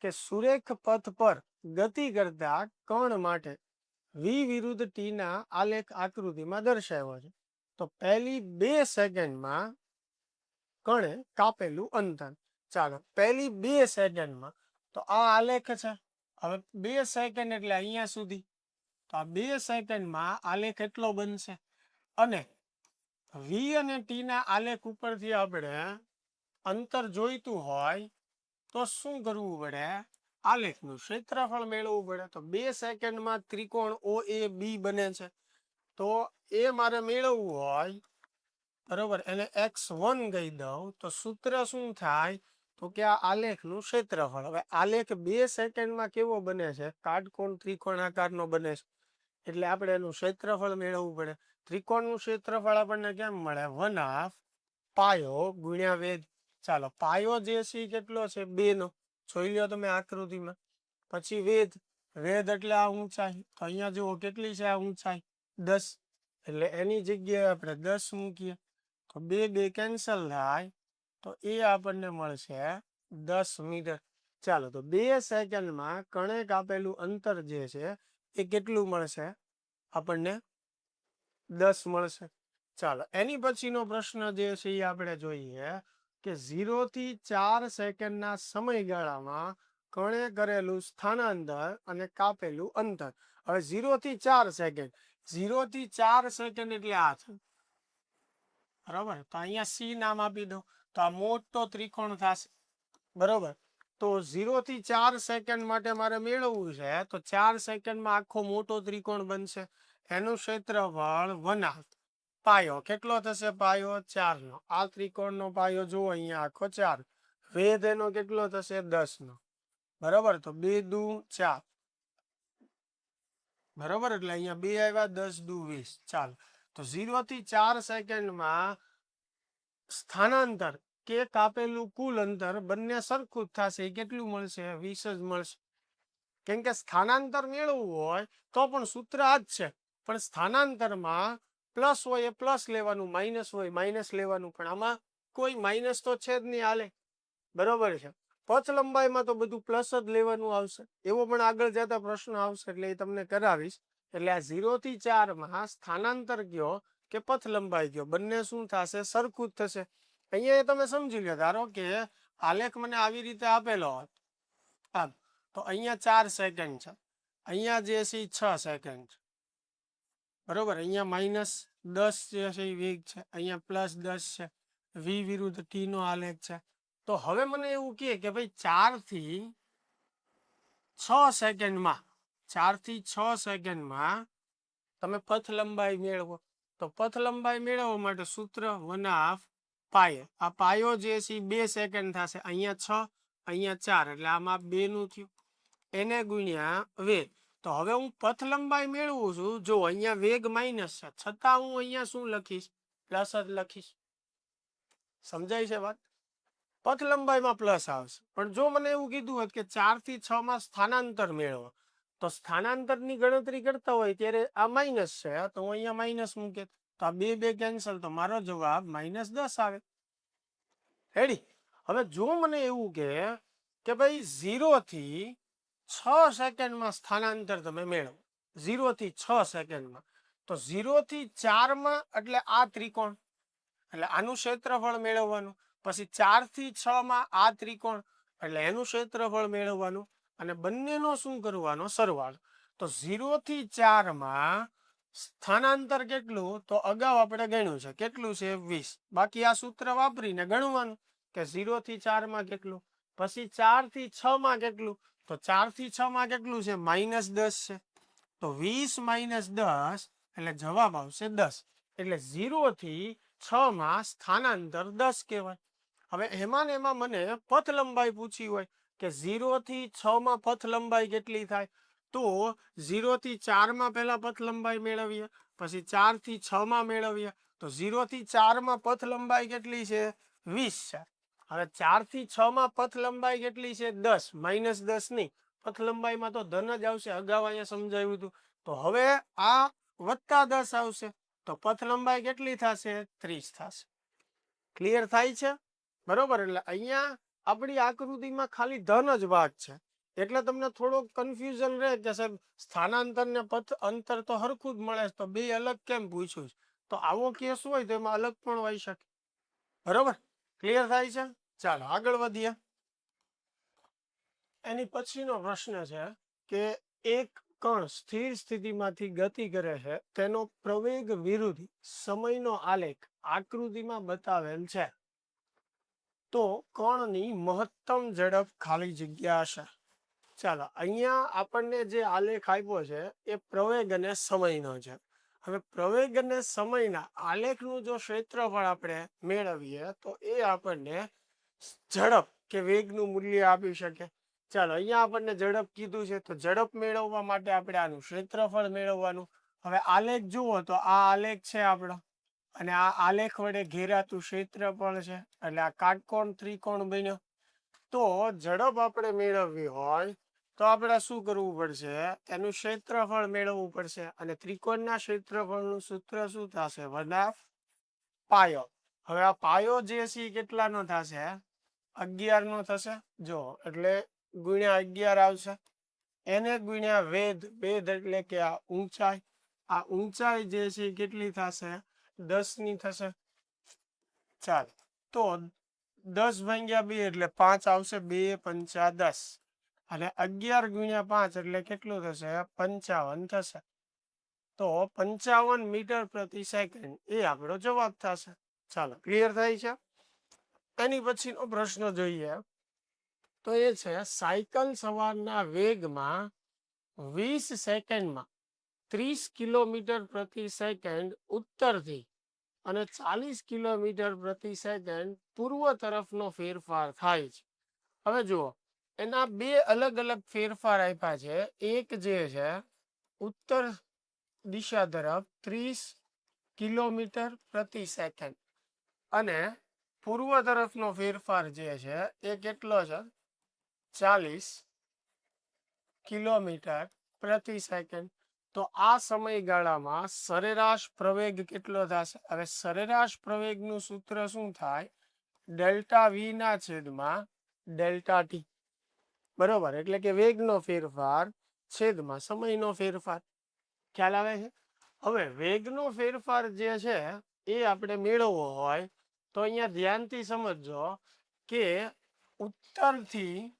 કે સુરેખ પથ પર ગતિ કરતા કણ માટે વી વિરુદ્ધ ટી ના આલેખ આકૃતિમાં દર્શાવ્યો છે. તો પહેલી 2 સેકન્ડમાં કણે કાપેલું અંતર. ચાલો, પહેલી 2 સેકન્ડમાં, તો આ આલેખ છે. હવે 2 સેકન્ડ એટલે અહીંયા સુધી. તો આ 2 સેકન્ડમાં આલેખ એટલો બનશે. અને વી અને ટી ના આલેખ ઉપરથી આપણે અંતર જોઈતું હોય તો શું કરવું પડે? આલેખનું ક્ષેત્રફળ મેળવવું પડે. તો 2 સેકન્ડમાં ત્રિકોણ OAB બને છે. તો એ મારે મેળવવું હોય, બરોબર, એને x1 કહી દઉં, તો સૂત્ર શું થાય? તો કે આ આલેખનું ક્ષેત્રફળ. હવે આલેખ 2 સેકન્ડમાં કેવો બને છે? કાટકોણ ત્રિકોણાકારનો બને છે. એટલે આપણે એનું ક્ષેત્રફળ મેળવવું પડે. ત્રિકોણનું ક્ષેત્રફળ આપણને કેમ મળે? 1/2 પાયો ગુણ્યા વેધ. ચાલો, પાયો જે છે એ કેટલો છે? 2 નો. જોઈ લો તમે આકૃતિમાં. પછી વેધ. વેધ એટલે આ ઊંચાઈ. તો અહીંયા જુઓ કેટલી છે આ ઊંચાઈ? 10. એટલે એની જગ્યાએ આપણે 10 મૂકીએ. તો 2 2 કેન્સલ થાય. તો એ આપણને મળશે 10 મીટર. ચાલો, તો 2 સેકન્ડમાં કણે કાપેલું અંતર જે છે એ કેટલું મળશે? આપણને 10 મળશે. ચાલો, એની પછીનો પ્રશ્ન જે છે એ આપણે જોઈએ કે 0 થી 4 સેકન્ડના સમયગાળામાં કણે કરેલું સ્થાનાંતર અને કાપેલું અંતર. હવે 0 થી 4 સેકન્ડ. 0 થી 4 સેકન્ડ એટલે આ છે, બરોબર. તો અહીંયા સી નામ આપી દો. તો આ મોટો ત્રિકોણ થશે, બરોબર. તો 0 થી 4 સેકન્ડ માટે મારે મેળવવું છે. તો 4 સેકન્ડમાં આખો મોટો ત્રિકોણ બનશે. એનું ક્ષેત્રફળ 1/2 પાયો. કેટલો થશે પાયો? 4 નો. આ ત્રિકોણનો પાયો જુઓ અહીંયા આખો 4. વેધ એનો કેટલો થશે? 10 નો, બરોબર. તો 2 દુ 4, બરોબર. એટલે અહીંયા 2 આવ્યા, 10 દુ 20. ચાલો, તો 0 થી 4 સેકન્ડમાં સ્થાનાંતર કે કાપેલું કુલ અંતર બંને સરખું જ થશે. એ કેટલું મળશે? 20 જ મળશે. કેમ કે સ્થાનાંતર મેળવવું હોય તો પણ સૂત્ર આ જ છે. પણ સ્થાનાંતરમાં પ્લસ હોય એ પ્લસ લેવાનું, માઇનસ હોય માઇનસ લેવાનું. પણ આમાં કોઈ માઇનસ તો છે જ નહીં, હાલે, બરોબર છે. પથ લંબાઈમાં તો બધું પ્લસ જ લેવાનું આવશે. એવો પણ આગળ જતા પ્રશ્ન આવશે, એટલે એ તમને કરાવીશ. એટલે આ 0 થી 4 માં સ્થાનાંતર કયો કે પથ લંબાઈ કયો, બંને શું થશે? સરખું જ થશે. અહીંયા તમે સમજી લો. ધારો કે આલેખ મને આવી રીતે આપેલો હોત આમ, તો અહીંયા 4 સેકન્ડ છે, અહીંયા જે છે 6 સેકન્ડ છે, બરોબર. અહીંયા -10 જે છે એ વેગ છે, અહીંયા +10 છે. v વિરુદ્ધ t નો આલેખ છે. તો હવે મને એવું કે ભાઈ 4 થી 6 સેકન્ડમાં 4 થી 6 સેકન્ડમાં તમે પથ લંબાઈ મેળવો. તો પથ લંબાઈ મેળવવા માટે સૂત્ર 1/2 પાયો. આ પાયો જે છે 2 સેકન્ડ થશે. અહીંયા 6, અહીંયા 4, એટલે આમાં 2 નું થયું. એને ગુણ્યા વેગ. તો હવે હું પથ લંબાઈ મેળવું છું. જો અહીંયા વેગ માઇનસ છે, છતાં હું અહીંયા શું લખીશ? પ્લસ જ લખીશ. સમજાય છે વાત? પથ લંબાઈમાં પ્લસ આવશે. પણ જો મને એવું કીધું હોત કે 4 થી 6 માં સ્થાનાંતર મેળવો, તો સ્થાનાંતરની ગણતરી કરતા હોય ત્યારે આ માઇનસ છે, તો હું અહીંયા માઇનસ મૂકે. તો આ 2 2 કેન્સલ. તો મારો જવાબ -10 આવે. રેડી? હવે જો મને એવું કે ભાઈ 0 થી 6 સેકન્ડમાં સ્થાનાંતર તમે મેળવો, 0 થી 6 સેકન્ડમાં, તો 0 થી 4 માં એટલે આ ત્રિકોણ, એટલે આનું ક્ષેત્રફળ મેળવવાનું. પછી 4 થી 6 માં આ ત્રિકોણ, એટલે એનું ક્ષેત્રફળ મેળવવાનું. અને બંનેનો શું કરવાનો? સરવાળો. તો 0 થી 4 માં સ્થાનાંતર કેટલું? તો અગાઉ આપણે ગણ્યું છે. કેટલું છે? 20. બાકી આ સૂત્ર વાપરીને ગણવાનું કે 0 થી 4 માં કેટલું. પછી 4 થી 6 માં કેટલું? તો 4 થી 6 માં કેટલું છે? -10 છે. તો 20 - 10 એટલે જવાબ આવશે 10. એટલે 0 થી 6 માં સ્થાનાંતર 10 કહેવાય. હવે એમાં ને એમાં મને પથ લંબાઈ પૂછી હોય કે 0 થી 6 માં પથ લંબાઈ કેટલી થાય? તો 0 થી 4 માં પહેલા પથ લંબાઈ મેળવીએ, પછી 4 થી 6 માં મેળવીએ. તો 0 થી 4 માં પથ લંબાઈ કેટલી છે? 20 છે. હવે 4 થી 6 માં પથ લંબાઈ કેટલી છે? 10. -10 નહીં, પથ લંબાઈમાં તો ધન જ આવશે. અગાઉ અહીંયા સમજાવ્યું હતું. તો હવે આ +10 આવશે. તો પથ લંબાઈ કેટલી થશે? 30 થશે. ક્લિયર થાય છે? બરોબર. એટલે અહીંયા આપણી આકૃતિમાં ખાલી ધન જ ભાગ છે, એટલે તમને થોડોક કન્ફ્યુઝન રહે કે સાહેબ સ્થાનાંતર ને પથ અંતર તો હરખું જ મળે, તો બે અલગ કેમ પૂછ્યું? તો આવો કેસ હોય તો એમાં અલગ પણ હોઈ શકે. બરોબર? ક્લિયર થાય છે? ચાલો આગળ વધીએ. એની પછીનો પ્રશ્ન છે કે એક કણ સ્થિર સ્થિતિમાંથી ગતિ કરે છે, તેનો પ્રવેગ વિરુદ્ધ સમયનો આલેખ આકૃતિમાં બતાવેલ છે. તો કણની મહત્તમ ઝડપ ખાલી જગ્યા હશે. ચાલો, અહીંયા આપણને જે આલેખ આપ્યો છે એ પ્રવેગ અને સમયનો છે. હવે પ્રવેગ અને સમયના આલેખનું જો ક્ષેત્રફળ આપણે મેળવીએ તો એ આપણને ઝડપ કે વેગનું મૂલ્ય આપી શકે. ચાલો, અહીંયા આપણને ઝડપ કીધું છે, તો ઝડપ મેળવવા માટે આપણે આનું ક્ષેત્રફળ મેળવવાનું. હવે આલેખ જુઓ તો આ આલેખ છે આપણો, અને આ આલેખ વડે ઘેરાતું ક્ષેત્રફળ છે, એટલે આ કાટકોણ ત્રિકોણ બન્યો. તો ઝડપ આપણે મેળવવી હોય તો આપણે શું કરવું પડશે? એનું ક્ષેત્રફળ મેળવવું પડશે, અને ત્રિકોણના ક્ષેત્રફળનું સૂત્ર શું થશે? 1/2 પાયો. હવે આ પાયો જે છે એ કેટલાનો થશે? 11 નો થશે. જો એટલે ગુણ્યા 11 આવશે, એને ગુણ્યા વેધ. વેધ એટલે કે આ ઊંચાઈ. આ ઊંચાઈ જે છે એ કેટલી થશે? 10 ની થશે. ચાલો, તો 10 ભાગ્યા 2 એટલે 5 આવશે. 2 પંચા 10, અને 11 ગુણ્યા 5 એટલે કેટલું થશે? 55 થશે. તો 55 મીટર પ્રતિ સેકન્ડ એ આપણો જવાબ થશે. ચાલો, ક્લિયર થાય છે? એની પછીનો પ્રશ્ન જોઈએ તો એ છે, સાયકલ સવારના વેગમાં 20 સેકન્ડમાં 30 કિલોમીટર પ્રતિ સેકન્ડ ઉત્તરથી અને 40 કિલોમીટર પ્રતિ સેકન્ડ પૂર્વ તરફનો ફેરફાર થાય છે. હવે જુઓ, એના બે અલગ અલગ ફેરફાર આપ્યા છે. એક જે છે ઉત્તર દિશા તરફ 30 કિલોમીટર પ્રતિ સેકન્ડ, અને પૂર્વ તરફનો ફેરફાર જે છે એ કેટલો છે? 40 કિલોમીટર પ્રતિ સેકન્ડ. તો આ સમયગાળામાં સરેરાશ પ્રવેગ કેટલો થશે? હવે સરેરાશ પ્રવેગનું સૂત્ર શું થાય? ડેલ્ટા વી ના છેદમાં ડેલ્ટા ટી. બરોબર, એટલે કે વેગનો ફેરફાર છેદમાં સમયનો ફેરફાર. ખ્યાલ આવે છે? હવે વેગનો ફેરફાર જે છે એ આપણે મેળવવો હોય તો અહીંયા ધ્યાનથી સમજજો કે ઉત્તરથી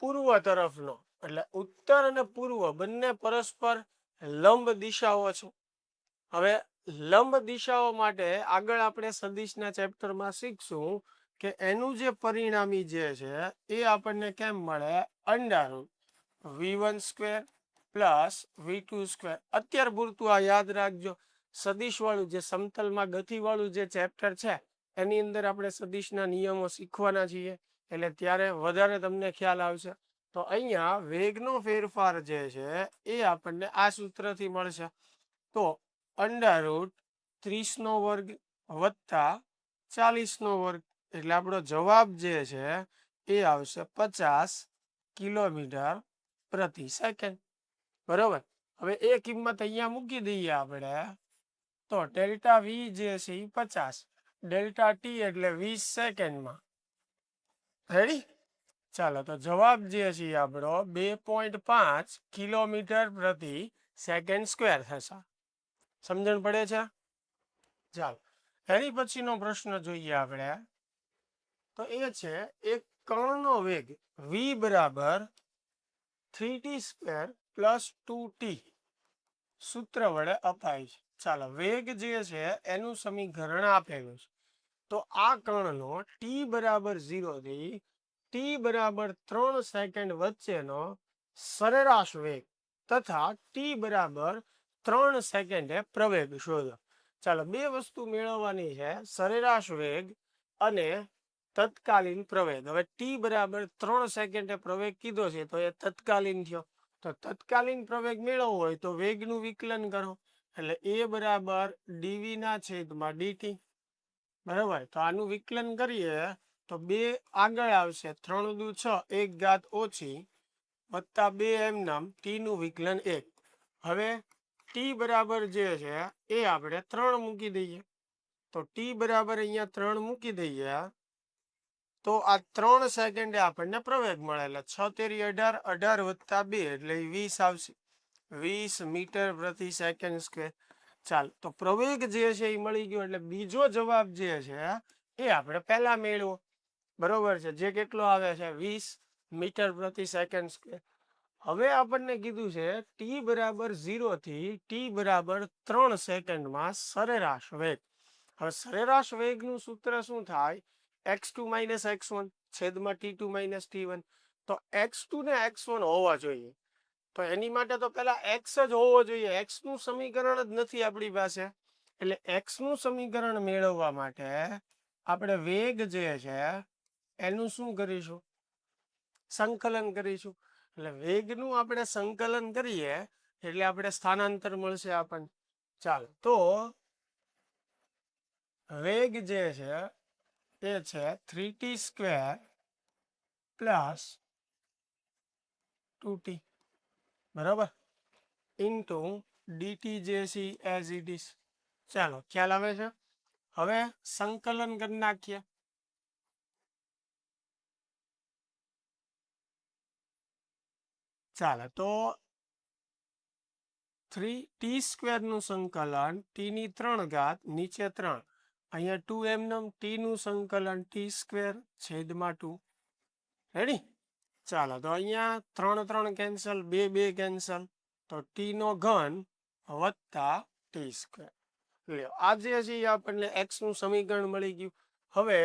પૂર્વ તરફનો, એટલે ઉત્તર અને પૂર્વ બંને પરસ્પર લંબ દિશાઓ છે. હવે લંબ દિશાઓ માટે આગળ આપણે સદિશના ચેપ્ટરમાં શીખશું કે એનું જે પરિણામી જે છે એ આપણને કેમ મળે? Under v1 square plus v2 square. અત્યાર પૂરતું આ યાદ રાખજો. સદિશ વાળું જે સમતલમાં ગતિ વાળું જે ચેપ્ટર છે એની અંદર આપણે સદિશના નિયમો શીખવાના છીએ, એટલે ત્યારે વધારે તમને ખ્યાલ આવશે. તો અહીંયા વેગનો ફેરફાર જે છે એ આપણને આ સૂત્રથી મળશે. તો અંડર 30 નો વર્ગ વત્તા 40 નો વર્ગ, એટલે આપણો જવાબ જે છે એ આવશે 50 કિલોમીટર પ્રતિ સેકન્ડ. બરોબર. હવે એ કિંમત અહીંયા મૂકી દઈએ આપણે, તો ડેલ્ટા વી જે છે એ 50, ડેલ્ટા ટી એટલે 20 સેકન્ડમાં. રેડી? ચાલો, તો જવાબ જે છે આપણો 2.5 કિલોમીટર પ્રતિ સેકન્ડ સ્ક્વેર થશે. સમજણ પડે છે? ચાલો, એની પછીનો પ્રશ્ન જોઈએ આપણે, તો એ છે એક કણનો વેગ v બરાબર 3t સ્ક્વેર પ્લસ 2t સૂત્ર વડે અપાય છે. ચાલો, વેગ જે છે એનું સમીકરણ આપેલું છે. તો આ કણનો t બરાબર 0 થી t બરાબર 3 સેકન્ડ વચ્ચેનો સરેરાશ વેગ તથા t બરાબર 3 સેકન્ડે પ્રવેગ શોધો. ચાલો, બે વસ્તુ મેળવવાની છે, સરેરાશ વેગ અને તત્કાલીન પ્રવેગ. હવે ટી બરાબર 3 સેકન્ડે પ્રવેગ કીધો છે તો એ તત્કાલીન થયો. તો તત્કાલીન પ્રવેગ મેળવવો હોય તો વેગનું વિકલન કરો, એટલે એ બરાબર ડીવી ના છેદમાં ડીટી. બરાબર, તો આનું વિકલન કરીએ તો 2 આગળ આવશે, 3 દુ 6, 1 ઘાત ઓછી વત્તા 2 એમ નામ, ટી નું વિકલન 1. હવે ટી બરાબર જે છે એ આપણે 3 મૂકી દઈએ, તો ટી બરાબર અહીંયા 3 મૂકી દઈએ તો આ 3 સેકન્ડે આપણને પ્રવેગ મળે, એટલે 6 તેરી 18, 18 વત્તા 2 એટલે 20 આવશે, 20 મીટર પ્રતિ સેકન્ડ સ્ક્વેર. ચાલ, તો પ્રવેગ જે છે એ મળી ગયો, એટલે બીજો જવાબ જે છે એ આપણે પહેલા મેળવો. બરોબર છે, જે કેટલો આવે છે? 20 મીટર પ્રતિ સેકન્ડ સ્ક્વેર. હવે આપણને કીધું છે ટી બરાબર 0 થી ટી બરાબર 3 સેકન્ડમાં સરેરાશ વેગ. હવે સરેરાશ વેગનું સૂત્ર શું થાય? x2 માઇનસ x1 છેદમાં t2 માઇનસ t1. તો x2 ને x1 હોવા જોઈએ. તો એની માટે તો પેલા x જ હોવો જોઈએ. x નું સમીકરણ જ નથી આપણી પાસે. એટલે x નું સમીકરણ મેળવવા માટે આપણે વેગ જે છે એનું શું કરીશું? સંકલન કરીશું. એટલે વેગનું આપણે સંકલન કરીએ એટલે આપણે સ્થાનાંતર મળશે આપણને. ચાલો તો વેગ જે છે એ છે 3t² પ્લસ 2t બરાબર ઇન્ટુ dt જે છે એઝ ઇટ ઇઝ. ચાલો ખ્યાલ આવે છે. હવે સંકલન કરી નાખીએ. ચાલો તો 3t² નું સંકલન t ની 3 ઘાત નીચે 3 અહીંયા 2 એમનેમ t નું સંકલન t² છેદમાં 2. રેડી. ચાલો તો અહીંયા 3 3 કેન્સલ 2 2 કેન્સલ તો t નો ઘન વત્તા t². લ્યો આ જે છે આપણને x નું સમીકરણ મળી ગયું. હવે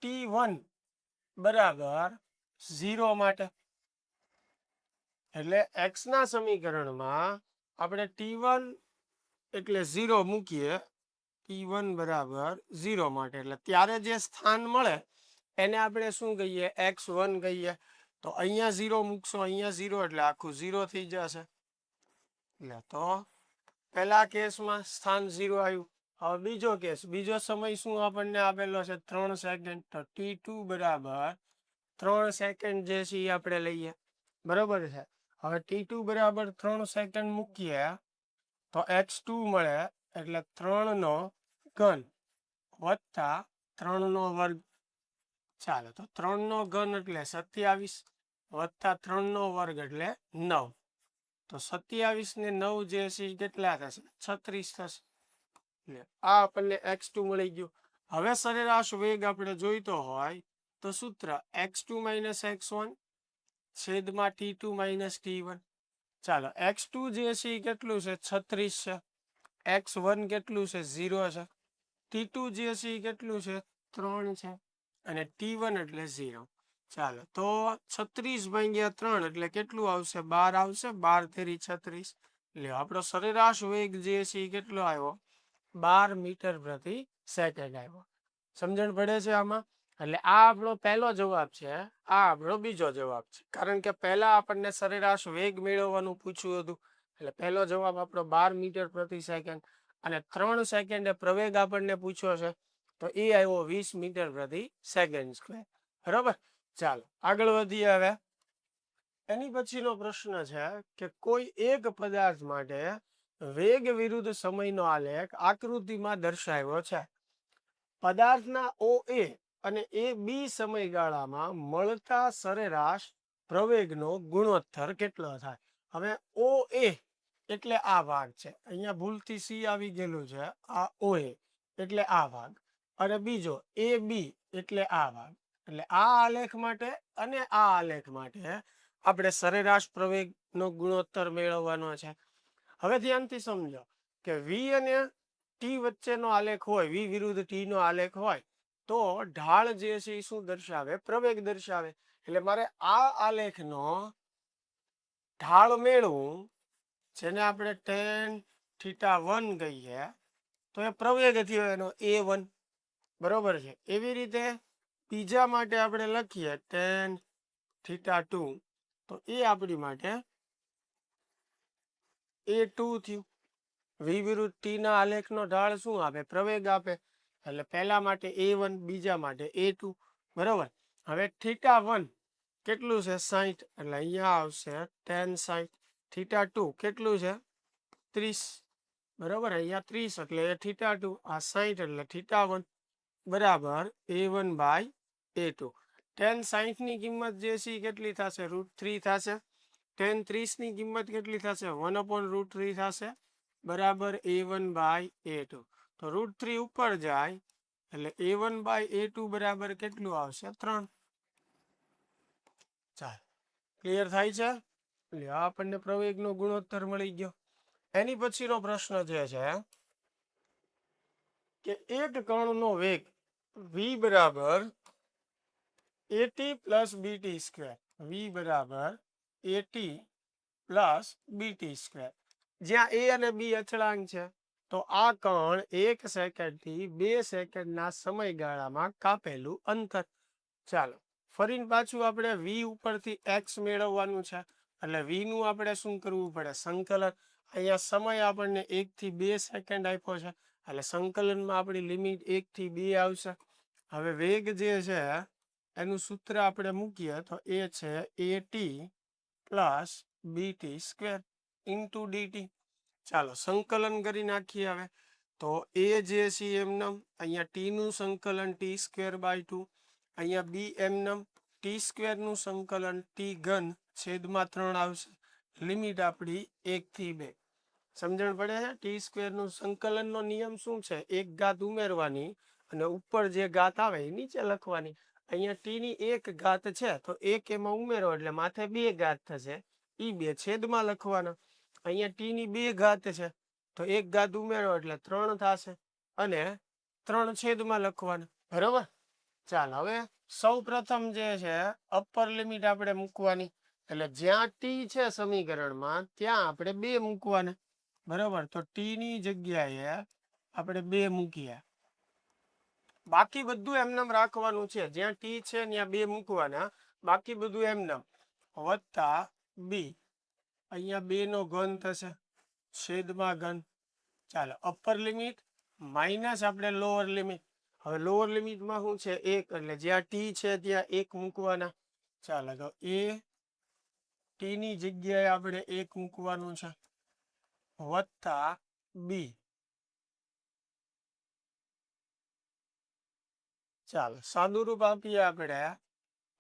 t1 બરાબર 0 માટે એટલે x ના સમીકરણમાં આપણે t1 એટલે 0 મૂકીએ. t1 બરાબર 0 માટે એટલે ત્યારે જે સ્થાન મળે એને આપણે શું કહીએ? x1 કહીએ. તો અહીંયા 0 મૂકશો અહીંયા 0 એટલે આખું 0 થઈ જશે. એટલે તો પહેલા કેસમાં સ્થાન 0 આવ્યું. હવે બીજો કેસ, બીજો સમય શું આપણને આપેલો છે? 3 સેકન્ડ. તો t2 બરાબર 3 સેકન્ડ જે છે એ આપણે લઈએ. બરાબર છે. હવે t2 બરાબર 3 સેકન્ડ મૂકીએ તો x2 મળે એટલે 3 નો ઘન વત્તા 3 નો વર્ગ. ચાલો તો 3 નો ઘન એટલે 27 વત્તા 3 નો વર્ગ એટલે 9. તો 27 ને 9 જે છે એ કેટલા થશે? 36 થશે. આ આપણને x2 મળી ગયું. હવે સરેરાશ વેગ આપણે જોઈતો હોય તો સૂત્ર x2 માઇનસ x1 છેદમાં t2 માઇનસ t1. ચાલો x2 જે છે એ કેટલું છે? 36 છે. x1 કેટલું છે? 0 છે. t2 જે છે એ કેટલું છે? 3 છે. અને t1 એટલે 0. ચાલો તો 36 ભાગ્યા 3 એટલે કેટલું આવશે? 12 આવશે. 12 તેરી 36. એટલે આપણો સરેરાશ વેગ જે છે એ કેટલો આવ્યો? 12 મીટર પ્રતિ સેકન્ડ આવ્યો. સમજણ પડે છે આમાં? એટલે આ આપણો પહેલો જવાબ છે. આ આપણો બીજો જવાબ છે. કારણ કે પહેલા આપણને સરેરાશ વેગ મેળવવાનું પૂછ્યું હતું. એટલે પહેલો જવાબ આપણો 12 મીટર પ્રતિ સેકન્ડ અને 3 સેકન્ડે પ્રવેગ આપણને પૂછ્યો છે તો એ આવ્યો 20 મીટર પ્રતિ સેકન્ડ સ્ક્વેર. બરાબર. ચાલો આગળ વધીએ. હવે એની પછીનો પ્રશ્ન છે કે કોઈ એક પદાર્થ માટે વેગ વિરુદ્ધ સમયનો આલેખ આકૃતિમાં દર્શાવ્યો છે. પદાર્થના OA અને AB સમયગાળામાં મળતા સરેરાશ પ્રવેગનો ગુણોત્તર કેટલો થાય? હવે OA એટલે આ ભાગ છે. અહીંયા ભૂલથી C આવી ગયેલું છે. આ OA એટલે આ ભાગ અને બીજો AB એટલે આ ભાગ. એટલે આ આલેખ માટે અને આ આલેખ માટે આપણે સરેરાશ પ્રવેગનો ગુણોત્તર મેળવવાનો છે. હવે ધ્યાનથી સમજો કે V અને t વચ્ચેનો આલેખ હોય, V વિરુદ્ધ t નો આલેખ હોય તો ઢાળ જે છે એ શું દર્શાવે? પ્રવેગ દર્શાવે. એટલે મારે આ આલેખનો ઢાળ મેળવું જેને આપણે tan θ1 કહીએ તો એ પ્રવેગ થયો એનો a1. બરોબર છે. એવી રીતે બીજા માટે આપણે લખીએ tan θ2 તો એ આપણી માટે a2 થયું. V વિરુદ્ધ t ના આલેખનો ઢાળ શું આપે? પ્રવેગ આપે. એટલે પહેલા માટે a1 બીજા માટે a2. બરોબર. હવે θ1 કેટલું છે? 60 એટલે અહીંયા આવશે tan 60. θ2 કેટલું છે? 30. બરોબર. અહીંયા 30 એટલે θ2. આ 60 એટલે θ1 બરાબર a1 બાય a2. tan 60 ની કિંમત જે છે કેટલી થશે? √3 થશે. tan 30 ની કિંમત કેટલી થશે? 1/√3 થશે બરાબર a1 બાય a2. તો √3 ઉપર જાય એટલે a1 બાય a2 બરાબર કેટલું આવશે? 3. ચાલ ક્લિયર થાય છે? એટલે આ આપણને પ્રવેગનો ગુણોત્તર મળી ગયો. એની પછીનો પ્રશ્ન જે છે કે એક કણનો વેગ વી બરાબર એટી પ્લસ બીટી સ્ક્વેર, વી બરાબર એટી પ્લસ બીટી સ્ક્વેર. જ્યાં એ અને બી અચળાંક છે તો આ કણ 1 સેકન્ડથી 2 સેકન્ડના સમયગાળામાં કાપેલું અંતર. ચાલો ફરીને પાછું આપણે વી ઉપરથી એક્સ મેળવવાનું છે એટલે વી નું આપણે શું કરવું પડે? સંકલન. અહીંયા સમય આપણને 1 થી 2 સેકન્ડ આપ્યો છે એટલે સંકલનમાં આપણી લિમિટ 1 થી 2 આવશે. હવે વેગ જે છે એનું સૂત્ર આપણે મૂકીએ તો એ છે a t plus b t square into d t. ચાલો સંકલન કરી નાખીએ. હવે તો એ જે છે એમનેમ અહીંયા ટી નું સંકલન ટી સ્ક્વેર બાય 2, અહીંયા બી એમનેમ ટી સ્ક્વેર નું સંકલન ટી ઘન છેદમાં 3 આવશે. લિમિટ આપણી 1 થી 2. સમજણ પડે છે? ટી સ્ક્વેર નું સંકલનનો નિયમ શું છે? એક ઘાત ઉમેરવાની અને ઉપર જે ઘાત આવે એ નીચે લખવાની. અહીંયા ટી ની 1 ઘાત છે તો 1 એમાં ઉમેરો એટલે માથે 2 ઘાત થશે, ઈ 2 છેદમાં લખવાના. અહીંયા ટી ની 2 ઘાત છે તો 1 ઘાત ઉમેરો એટલે 3 થશે અને 3 છેદમાં લખવાના. બરોબર. ચાલ હવે સૌ પ્રથમ જે છે અપર લિમિટ આપણે મૂકવાની એટલે જ્યાં ટી છે સમીકરણમાં ત્યાં આપણે 2 મૂકવાના. બરોબર. તો ટી ની જગ્યાએ આપણે 2 મૂકીએ. બાકી બધું એમનેમ રાખવાનું છે. જ્યાં ટી છે ત્યાં 2 મૂકવાના, બાકી બધું એમનેમ. વત્તા બી અહીંયા 2 નો ઘન થશે છેદમાં ઘન. ચાલો અપર લિમિટ માઇનસ આપણે લોઅર લિમિટ. હવે લોઅર લિમિટમાં શું છે? 1 એટલે જ્યાં ટી છે ત્યાં 1 મૂકવાના. ચાલો તો એ ટી ની જગ્યાએ આપણે 1 મૂકવાનું છે વત્તા બી. ચાલો સાદુરૂપ આપીએ આપણે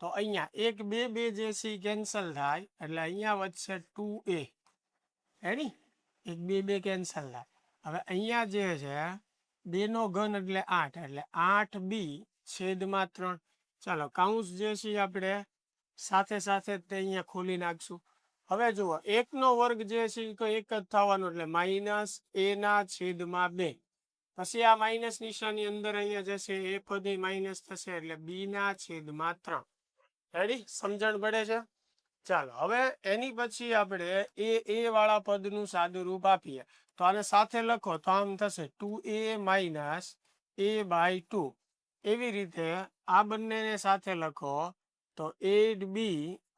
તો અહીંયા 1 2 2 જે છે કેન્સલ થાય એટલે અહીંયા વધશે 2a. રેડી? 1 2 2 કેન્સલ થાય. હવે અહીંયા જે છે 2 નો ઘન એટલે 8 એટલે 8b છેદમાં 3. ચાલો કાઉન્સ જે છે આપણે સાથે સાથે તે અહીંયા ખોલી નાખશું. હવે જુઓ 1 નો વર્ગ જે છે તો 1 જ થવાનો એટલે માઇનસ a ના છેદમાં 2. પછી આ માઇનસ નિશાની અંદર અહીંયા જશે એ પદ માઇનસ થશે એટલે બી ના છેદમાં 3. રેડી? સમજણ પડે છે? ચાલો હવે એની પછી આપણે એ વાળા પદનું સાદું રૂપ આપીએ તો આને સાથે લખો તો આમ થશે 2a માઇનસ a બાય 2. એવી રીતે આ બંનેને સાથે લખો તો 8b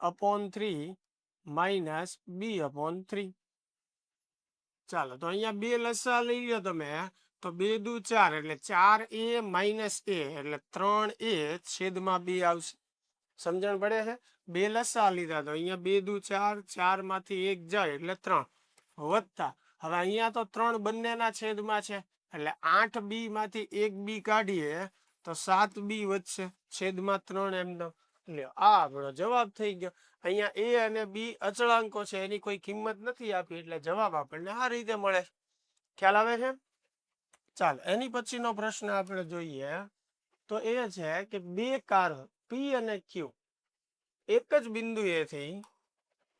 upon 3 minus b upon 3. ચાલો તો અહીંયા 2 લસા લઈ લો તમે તો 2 દુ 4 એટલે 4a માઇનસ a એટલે 3a છેદમાં 2 આવશે. સમજણ પડે છે? 2 લસા લીધા તો અહીંયા 2 દુ 4, 4 માંથી 1 જાય એટલે 3 વત્તા. હવે અહીંયા તો 3 બંનેના છેદમાં છે એટલે 8b માંથી 1b કાઢીએ તો 7b વધશે છેદમાં 3 એમનો. લ્યો આ આપણો જવાબ થઈ ગયો. અહીંયા એ અને બી અચળાંકો છે એની કોઈ કિંમત નથી આપી એટલે જવાબ આપણને આ રીતે મળે. ખ્યાલ આવે છે? ચાલો એની પછીનો પ્રશ્ન આપણે જોઈએ તો એ છે કે 2 કારો પી અને ક્યુ એક જ બિંદુએથી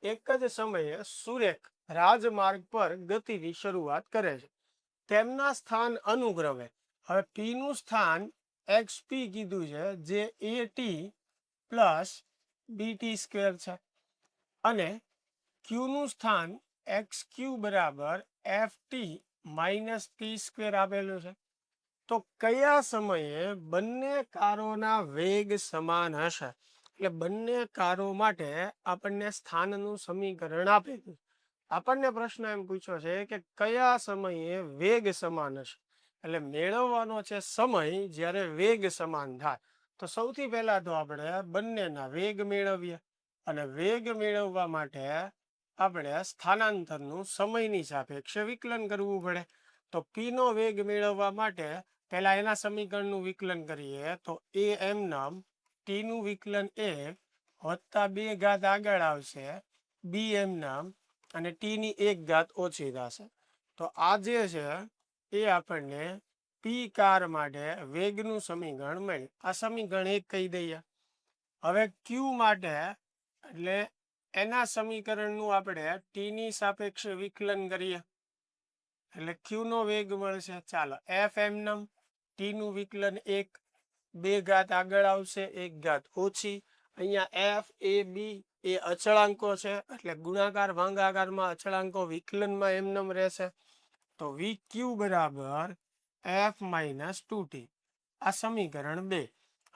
એક જ સમયે સુરેખ રાજમાર્ગ પર ગતિની શરૂઆત કરે છે. તેમના સ્થાન અનુક્રમે હવે પી નું સ્થાન XP કીધું છે જે એટી પ્લસ બીટી સ્ક્વેર છે અને ક્યુ નું સ્થાન XQ બરાબર FT માઇનસ ટી સ્ક્વેર આપેલું છે. તો કયા સમયે બંને કારોના વેગ સમાન હશે? એટલે બંને કારો માટે આપણને સ્થાનનું સમીકરણ આપેલું. આપણને પ્રશ્ન એમ પૂછ્યો છે કે કયા સમયે વેગ સમાન હશે? એટલે મેળવવાનો છે સમય જ્યારે વેગ સમાન થાય. તો સૌથી પહેલા તો આપણે બંનેના વેગ મેળવીએ અને વેગ મેળવવા માટે આપણે સ્થાનાંતરનું સમયની સાપેક્ષે વિકલન કરવું પડે. તો પી નો વેગ મેળવવા માટે પહેલા એના સમીકરણનું વિકલન કરીએ તો એ એમ નામ ટી નું વિકલન 1 વત્તા 2 ઘાત આગળ આવશે બી એમ નામ અને ટી ની 1 ઘાત ઓછી થશે. તો આ જે છે એ આપણને પી કાર માટે વેગનું સમીકરણ મળ્યું. આ સમીકરણ 1 કહી દઈએ. હવે ક્યુ માટે એટલે એના સમીકરણનું આપણે ટી ની સાપેક્ષે વિકલન કરીએ એટલે ક્યુ નો વેગ મળશે. ચાલો એફ એમ નમ ટી નું વિકલન 1 2 ઘાત આગળ આવશે, 1 ઘાત ઓછી. અહીંયા એફ એ બી એ અચળાંકો છે એટલે ગુણાકાર ભાગાકારમાં અચળાંકો વિકલનમાં એમનેમ રહેશે. તો વી ક્યુ બરાબર એફ માઇનસ 2t. આ સમીકરણ 2.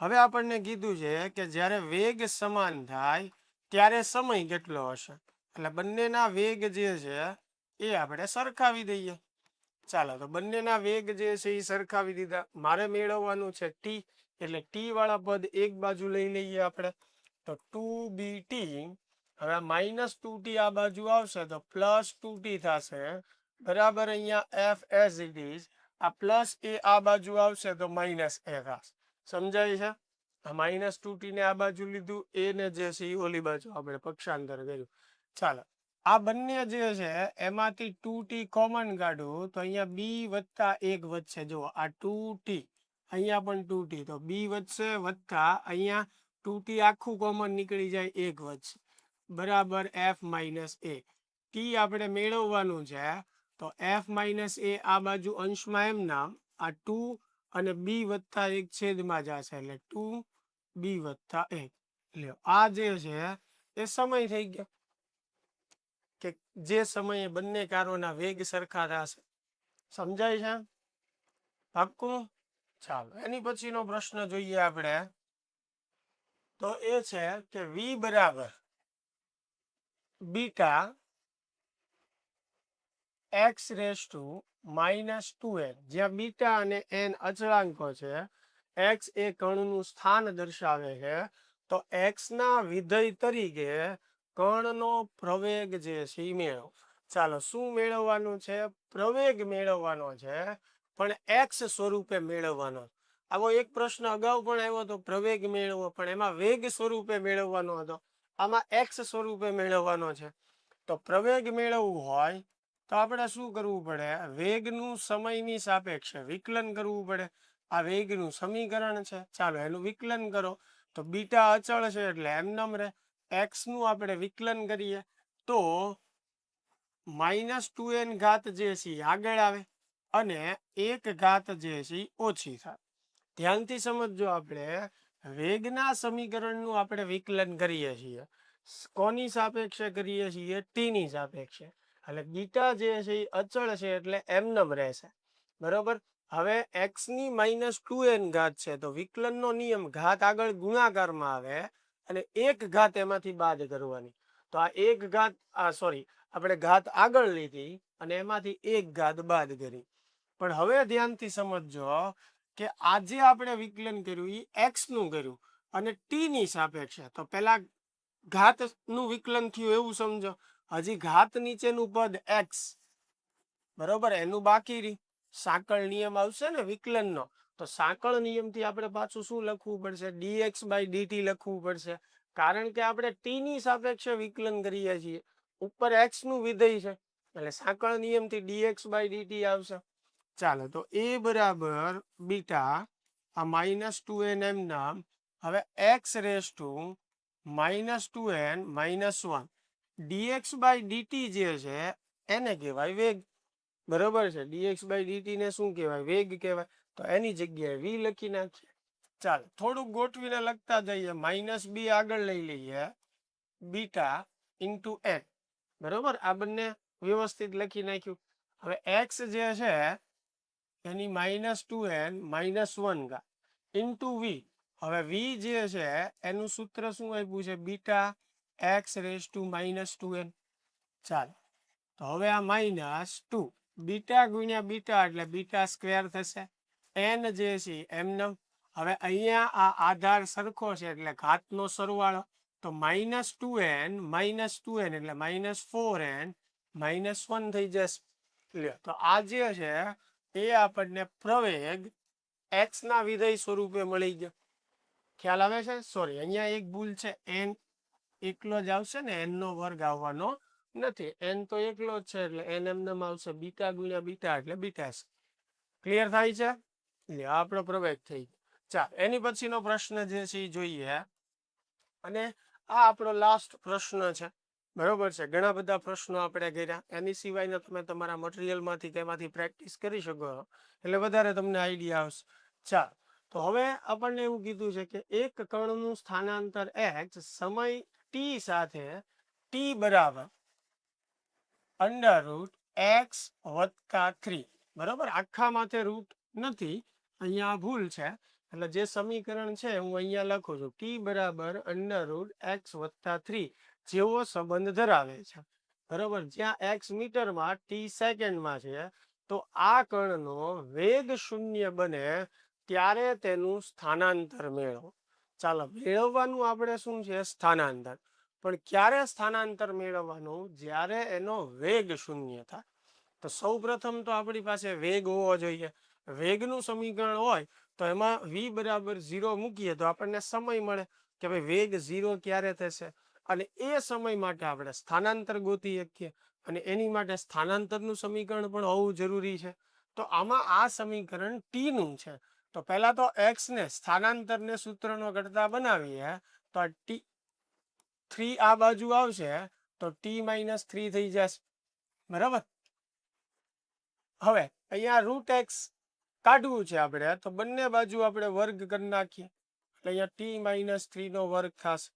હવે આપણને કીધું છે કે જ્યારે વેગ સમાન થાય ત્યારે સમય કેટલો હશે, એટલે બંનેના વેગ જે છે એ આપણે સરખાવી દઈએ. ચાલો તો બંનેના વેગ જે છે એ સરખાવી દીધા. મારે મેળવવાનું છે ટી, એટલે ટી વાળા પદ એક બાજુ લઈ લઈએ આપણે. તો 2bt, હવે -2t આ બાજુ આવશે તો +2t થશે, બરાબર. અહીંયા એફ એઝ ઇટ ઇઝ, આ પ્લસ એ આ બાજુ આવશે તો -a થશે. સમજાય છે? આ -2t ને આ બાજુ લીધું, એ ને જે છે એ ઓલી બાજુ આપણે પક્ષાંતર કર્યું. ચાલો આ બંને જે છે એમાંથી 2t કોમન કાઢું તો અહીંયા b વત્તા 1 વધશે. જો આ 2t, અહીંયા પણ 2t, તો b વધશે વત્તા અહીંયા 2t આખું કોમન નીકળી જાય, 1 વધશે, બરાબર f માઇનસ a. t આપણે મેળવવાનું છે તો f માઇનસ a આ બાજુ અંશમાં એમ નામ, આ 2 અને b વત્તા 1 છેદમાં જશે એટલે 2b વત્તા 1. લ્યો આ જે છે એ સમય થઈ ગયો કે જે સમયે બંને કારોના વેગ સરખા થશે. સમજાય છે? પાક્કું? ચાલો એની પછીનો પ્રશ્ન જોઈએ આપણે. તો એ છે કે v બરાબર beta x raise to -2n, જ્યાં બીટા અને n અચળાંકો છે, x એ કણનું સ્થાન દર્શાવે છે, તો x ના વિધેય તરીકે કણનો પ્રવેગ જે છે એ મેળવો. ચાલો શું મેળવવાનું છે? પ્રવેગ મેળવવાનો છે, પણ x સ્વરૂપે મેળવવાનો. આવો એક પ્રશ્ન અગાઉ પણ આવ્યો હતો, પ્રવેગ મેળવો, પણ એમાં વેગ સ્વરૂપે મેળવવાનો હતો. આમાં x સ્વરૂપે મેળવવાનો છે. તો પ્રવેગ મેળવવું હોય તો આપણે શું કરવું પડે? વેગનું સમયની સાપેક્ષે વિકલન કરવું પડે. આ વેગનું સમીકરણ છે. ચાલો એનું વિકલન કરો. તો બીટા અચળ છે એટલે એમનેમ રહે. x નું આપણે વિકલન કરીએ તો -2n ઘાત જે છે આગળ આવે અને 1 ઘાત જે છે ઓછી થાય. ધ્યાનથી સમજજો, આપણે વેગના સમીકરણનું આપણે વિકલન કરીએ છીએ. કોની સાપેક્ષે કરીએ છીએ? ટી ની સાપેક્ષે. એટલે બીટા જે છે એ અચળ છે એટલે એમનેમ રહેશે, બરોબર. હવે x ની -2n ઘાત છે તો વિકલનનો નિયમ ઘાત આગળ ગુણાકારમાં આવે અને 1 ઘાત એમાંથી બાદ કરવાની. તો આ 1 ઘાત આપણે ઘાત આગળ લીધી અને એમાંથી 1 ઘાત બાદ કરી. પણ હવે ધ્યાનથી સમજજો કે આજે આપણે વિકલન કર્યું એ x નું કર્યું અને t ની સાપેક્ષે. તો પેલા ઘાત નું વિકલન થયું એવું સમજો. હજી ઘાત નીચેનું પદ x, બરોબર, એનું બાકી રહી. સાંકળ નિયમ આવશે ને વિકલનનો, તો સાંકળ નિયમથી આપણે પાછું શું લખવું પડશે? dx/dt લખવું પડશે, કારણ કે આપણે t ની સાપેક્ષે વિકલન કરીએ છીએ. ઉપર x નું વિધેય છે એટલે સાંકળ નિયમથી dx/dt આવશે. ચાલો તો a બરાબર બીટા આ -2n એમ નામ. હવે x raise to -2n -1 dx/dt જે છે એને કહેવાય વેગ, બરોબર છે. dx/dt ને શું કહેવાય? વેગ કહેવાય. તો એની જગ્યાએ v લખી નાખીએ. ચાલો થોડુંક ગોઠવીને લખતા જઈએ. -b આગળ લઈ લઈએ, બીટા ઇન્ટુ n, બરોબર. આ બંને વ્યવસ્થિત લખી નાખ્યું. હવે x જે છે એની -2n -1 ઘાત ઇન્ટુ v. હવે v જે છે એનું સૂત્ર શું આપ્યું છે? Beta x raise to -2n. ચાલો તો હવે આ -2 બીટા ગુણ્યા બીટા એટલે બીટા સ્ક્વેર થશે. n જે છે એમનેમ. હવે અહીંયા આ આધાર સરખો છે એટલે ઘાતનો સરવાળો. તો -2n -2n એટલે -4n -1 થઈ જશે. તો આ જે છે એ આપણને પ્રવેગ x ના વિધેય સ્વરૂપે મળી ગયો. ખ્યાલ આવે છે? સોરી, અહીંયા એક ભૂલ છે, n એકલો જ આવશે ને, n નો વર્ગ આવવાનો નથી. n તો એકલો જ છે એટલે n એમનેમ આવશે. બીટા ગુણ્યા બીટા એટલે બીટા. ક્લિયર થાય છે? એટલે આપણો પ્રવેગ થઈ ગયો. ચાલો એની પછીનો પ્રશ્ન જે છે એ જોઈએ. અને આ આપણો લાસ્ટ પ્રશ્ન છે, બરોબર છે. ઘણા બધા પ્રશ્નો આપણે કર્યા, એની સિવાયના તમે તમારા મટીરિયલમાંથી તેમાંથી પ્રેક્ટિસ કરી શકો એટલે વધારે તમને આઈડિયા આવશે. ચાલો તો હવે આપણને એવું કીધું છે કે એક કણનું સ્થાનાંતર x સમય t સાથે t બરાબર √x + 3, બરોબર. આખા માથે રૂટ નથી, અહીંયા ભૂલ છે, એટલે જે સમીકરણ છે હું અહીંયા લખું છું t બરાબર √x + 3 જેવો સંબંધ ધરાવે છે, બરોબર. જ્યાં x મીટરમાં t સેકન્ડમાં છે, તો આ કણનો વેગ 0 બને ત્યારે તેનું સ્થાનાંતર મેળવો. ચાલો, મેળવવાનું આપણે શું છે? સ્થાનાંતર. પણ ક્યારે સ્થાનાંતર મેળવવાનું? જ્યારે એનો વેગ 0 થાય. તો સૌ પ્રથમ તો આપણી પાસે વેગ હોવો જોઈએ. વેગનું સમીકરણ હોય તો એમાં v બરાબર 0 મૂકીએ તો આપણને સમય મળે કે ભાઈ વેગ 0 ક્યારે થશે, અને એ સમય માટે આપણે સ્થાનાંતર ગોતી શકીએ, અને એની માટે સ્થાનાંતરનું સમીકરણ પણ હોવું જરૂરી છે. તો આમાં આ સમીકરણ t નું છે. તો પહેલા તો x ને સ્થાનાંતરને સૂત્રનો કરતા બનાવીએ, તો આ t 3 આ બાજુ આવશે તો t - 3 થઈ જશે, બરાબર. હવે અહીંયા √x કાઢવું છે આપણે, તો બંને બાજુ આપણે વર્ગ કરી નાખીએ, એટલે અહીંયા t - 3 નો વર્ગ થશે,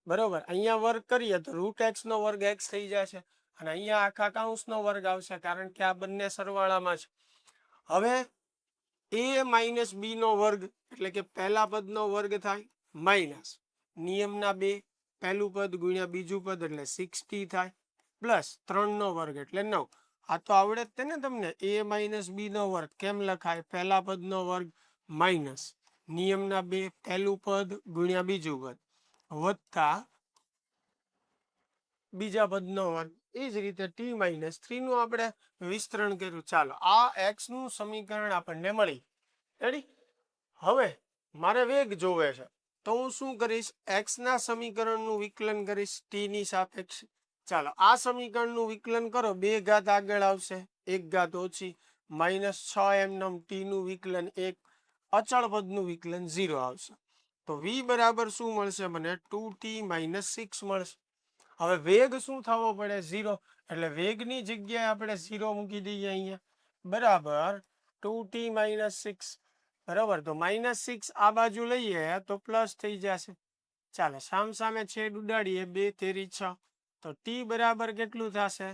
બરોબર. અહીંયા વર્ગ કરીએ તો √x નો વર્ગ x થઈ જશે, અને અહીંયા આખા કૌંસનો વર્ગ આવશે, કારણ કે આ બંને સરવાળામાં છે. હવે a - b નો વર્ગ એટલે કે પહેલા પદનો વર્ગ થાય, માઇનસ નિયમના 2 પહેલું પદ ગુણ્યા બીજું પદ એટલે 60 થાય, પ્લસ 3 નો વર્ગ એટલે 9. આ તો આવડે જ છે ને તમને. a - b નો વર્ગ કેમ લખાય? પહેલા પદનો વર્ગ માઇનસ નિયમના 2 પહેલું પદ ગુણ્યા બીજું પદ વત્તા બીજા પદનો વર્ગ. એ જ રીતે t - 3 નું આપણે વિસ્તરણ કર્યું. ચાલો, આ x નું સમીકરણ આપણને મળી. રેડી? હવે મારે વેગ જોવે છે, તો હું શું કરીશ? x ના સમીકરણનું વિકલન કરીશ t ની સાપેક્ષે. ચાલો, આ સમીકરણનું વિકલન કરો, 2 ઘાત આગળ આવશે, 1 ઘાત ઓછી, -6 t નું વિકલન 1, અચળ પદનું વિકલન 0 આવશે. તો v બરાબર શું મળશે મને? 2t - 6 મળશે. હવે વેગ શું થવો પડે? 0. એટલે વેગની જગ્યાએ આપણે 0 મૂકી દઈએ અહીંયા, બરાબર 2t - 6, બરાબર. તો -6 આ બાજુ લઈએ તો પ્લસ થઈ જશે. ચાલો, સામે છેદ ઉડાડીએ, 2 તેરી 6, તો t બરાબર કેટલું થશે?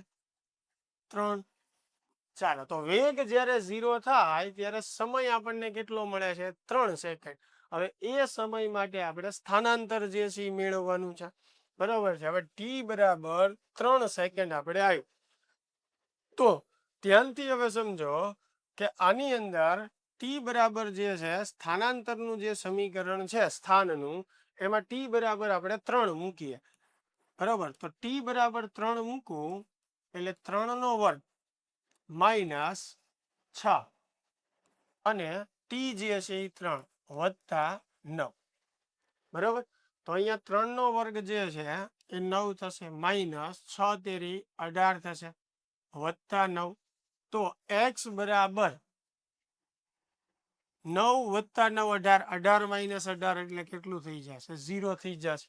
3. ચાલો, તો વેગ જ્યારે 0 થાય ત્યારે સમય આપણને કેટલો મળે છે? 3 સેકન્ડ. હવે એ સમય માટે આપણે સ્થાનાંતર જે છે એ મેળવવાનું છે, બરાબર છે. હવે t બરાબર 3 સેકન્ડ આપણે આવ્યું. તો ધ્યાનથી હવે સમજો કે આની અંદર t બરાબર જે છે સ્થાનાંતરનું જે સમીકરણ છે સ્થાનનું, એમાં t બરાબર આપણે 3 મૂકીએ, બરાબર. તો t બરાબર 3 મૂકવું એટલે 3 નો વર્ગ -6 અને t જે છે એ 3 વત્તા 9, બરાબર. તો અહીંયા 3 નો વર્ગ જે છે એ 9 થશે, -6 તેરી 18 થશે, વત્તા 9. તો x બરાબર 9 વત્તા 9 18, 18 - 18 એટલે કેટલું થઈ જશે? 0 થઈ જશે.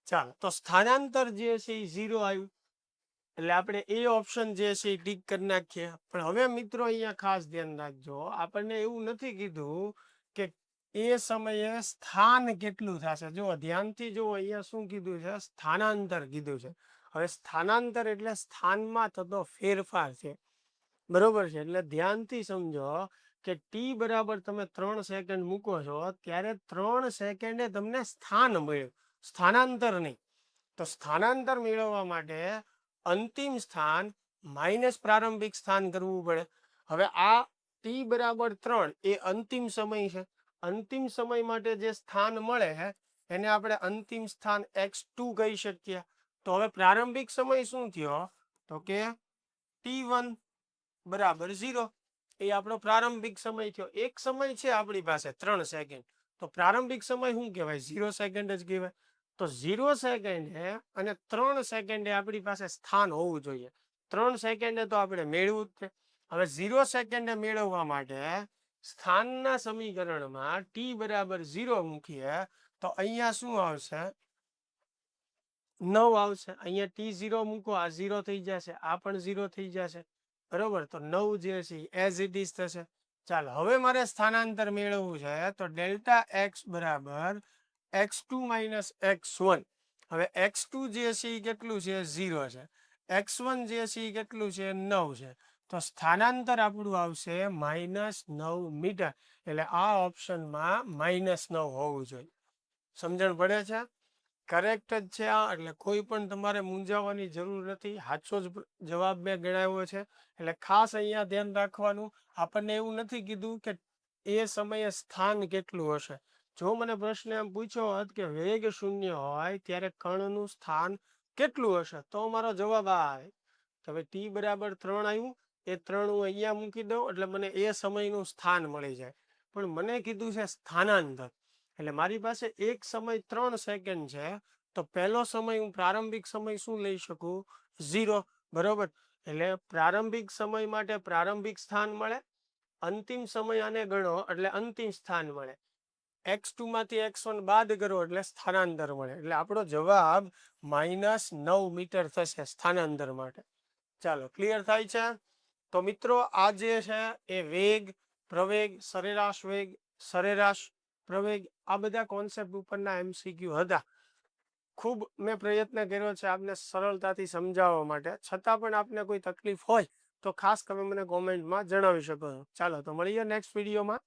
ચાલો, તો સ્થાનાંતર જે છે એ 0 આવ્યું, એટલે આપણે એ ઓપ્શન જે છે એ ટીક કરી નાખીએ. પણ હવે મિત્રો અહીંયા ખાસ ધ્યાન રાખજો, આપણને એવું નથી કીધું કે એ સમયે સ્થાન કેટલું થશે. જો ધ્યાનથી જો, અહીંયા શું કીધું છે? સ્થાનાંતર કીધું છે. હવે સ્થાનાંતર એટલે સ્થાનમાં થતો ફેરફાર છે, બરોબર છે. એટલે ધ્યાનથી સમજો કે t બરાબર તમે 3 સેકન્ડ મૂકો છો ત્યારે 3 સેકન્ડે તમને સ્થાન મળ્યું, સ્થાનાંતર નહીં. તો સ્થાનાંતર મેળવવા માટે અંતિમ સ્થાન માઇનસ પ્રારંભિક સ્થાન કરવું પડે. હવે આ t બરાબર 3 એ અંતિમ સમય છે. અંતિમ સમય માટે જે સ્થાન મળે એને આપણે અંતિમ સ્થાન x2 કહી શકીએ. તો હવે પ્રારંભિક સમય શું થયો? તો કે t1 બરાબર 0, એ આપણો પ્રારંભિક સમય થયો. એક સમય છે આપણી પાસે 3 સેકન્ડ, તો પ્રારંભિક સમય શું કહેવાય? 0 સેકન્ડ જ કહેવાય. તો 0 સેકન્ડે અને 3 સેકન્ડે આપણી પાસે સ્થાન હોવું જોઈએ. 3 સેકન્ડે તો આપણે મેળવું જ છે. હવે 0 સેકન્ડે મેળવવા માટે સ્થાનના સમીકરણમાં t બરાબર 0 મૂકીએ તો અહીંયા શું આવશે? 9 આવશે. અહીંયા t0 મૂકો, આ 0 થઈ જશે, આ પણ 0 થઈ જશે, બરોબર. તો 9 જે છે એઝ ઇટ ઇઝ થશે. ચાલો હવે મારે સ્થાનાંતર મેળવવું છે તો ડેલ્ટા એક્સ બરાબર x2 માઇનસ x1. હવે x2 જે છે એ કેટલું છે 0 છે, x1 જે છે એ કેટલું છે 9 છે, તો સ્થાનાંતર આપણું આવશે -9 મીટર. એટલે આ ઓપ્શનમાં -9 હોવું જોઈએ. સમજણ પડે છે? કરેક્ટ જ છે આ, એટલે કોઈ પણ તમારે મૂંઝાવવાની જરૂર નથી. સાચો જ જવાબ મેં ગણાવ્યો છે. એટલે ખાસ અહીંયા ધ્યાન રાખવાનું, આપણને એવું નથી કીધું કે એ સમયે સ્થાન કેટલું હશે. જો મને પ્રશ્ન એમ પૂછ્યો હોત કે વેગ 0 હોય ત્યારે કણનું સ્થાન કેટલું હશે, તો મારો જવાબ આ આવે. હવે ટી બરાબર 3 આવ્યું, એ 3 હું અહીંયા મૂકી દઉં એટલે મને એ સમયનું સ્થાન મળી જાય. પણ મને કીધું છે સ્થાનાંતર, એટલે મારી પાસે એક સમય 3 સેકન્ડ છે, તો પહેલો સમય હું પ્રારંભિક સમય શું લઈ શકું 0, બરોબર. એટલે પ્રારંભિક સમય માટે પ્રારંભિક સ્થાન મળે, અંતિમ સમય આને ગણો એટલે અંતિમ સ્થાન મળે. x2 માંથી x1 બાદ કરો એટલે સ્થાનાંતર મળે. એટલે આપણો જવાબ -9 મીટર થશે સ્થાનાંતર માટે. ચાલો ક્લિયર થાય છે? તો મિત્રો આ જે છે એ વેગ, પ્રવેગ, સરેરાશ પ્રવેગ, આ બધા કોન્સેપ્ટ ઉપરના MCQ હતા. ખૂબ મેં પ્રયત્ન કર્યો છે આપને સરળતાથી સમજાવવા માટે. છતાં પણ આપને કોઈ તકલીફ હોય તો ખાસ તમે મને કોમેન્ટમાં જણાવી શકો છો. ચાલો તો મળીએ નેક્સ્ટ વિડીયોમાં.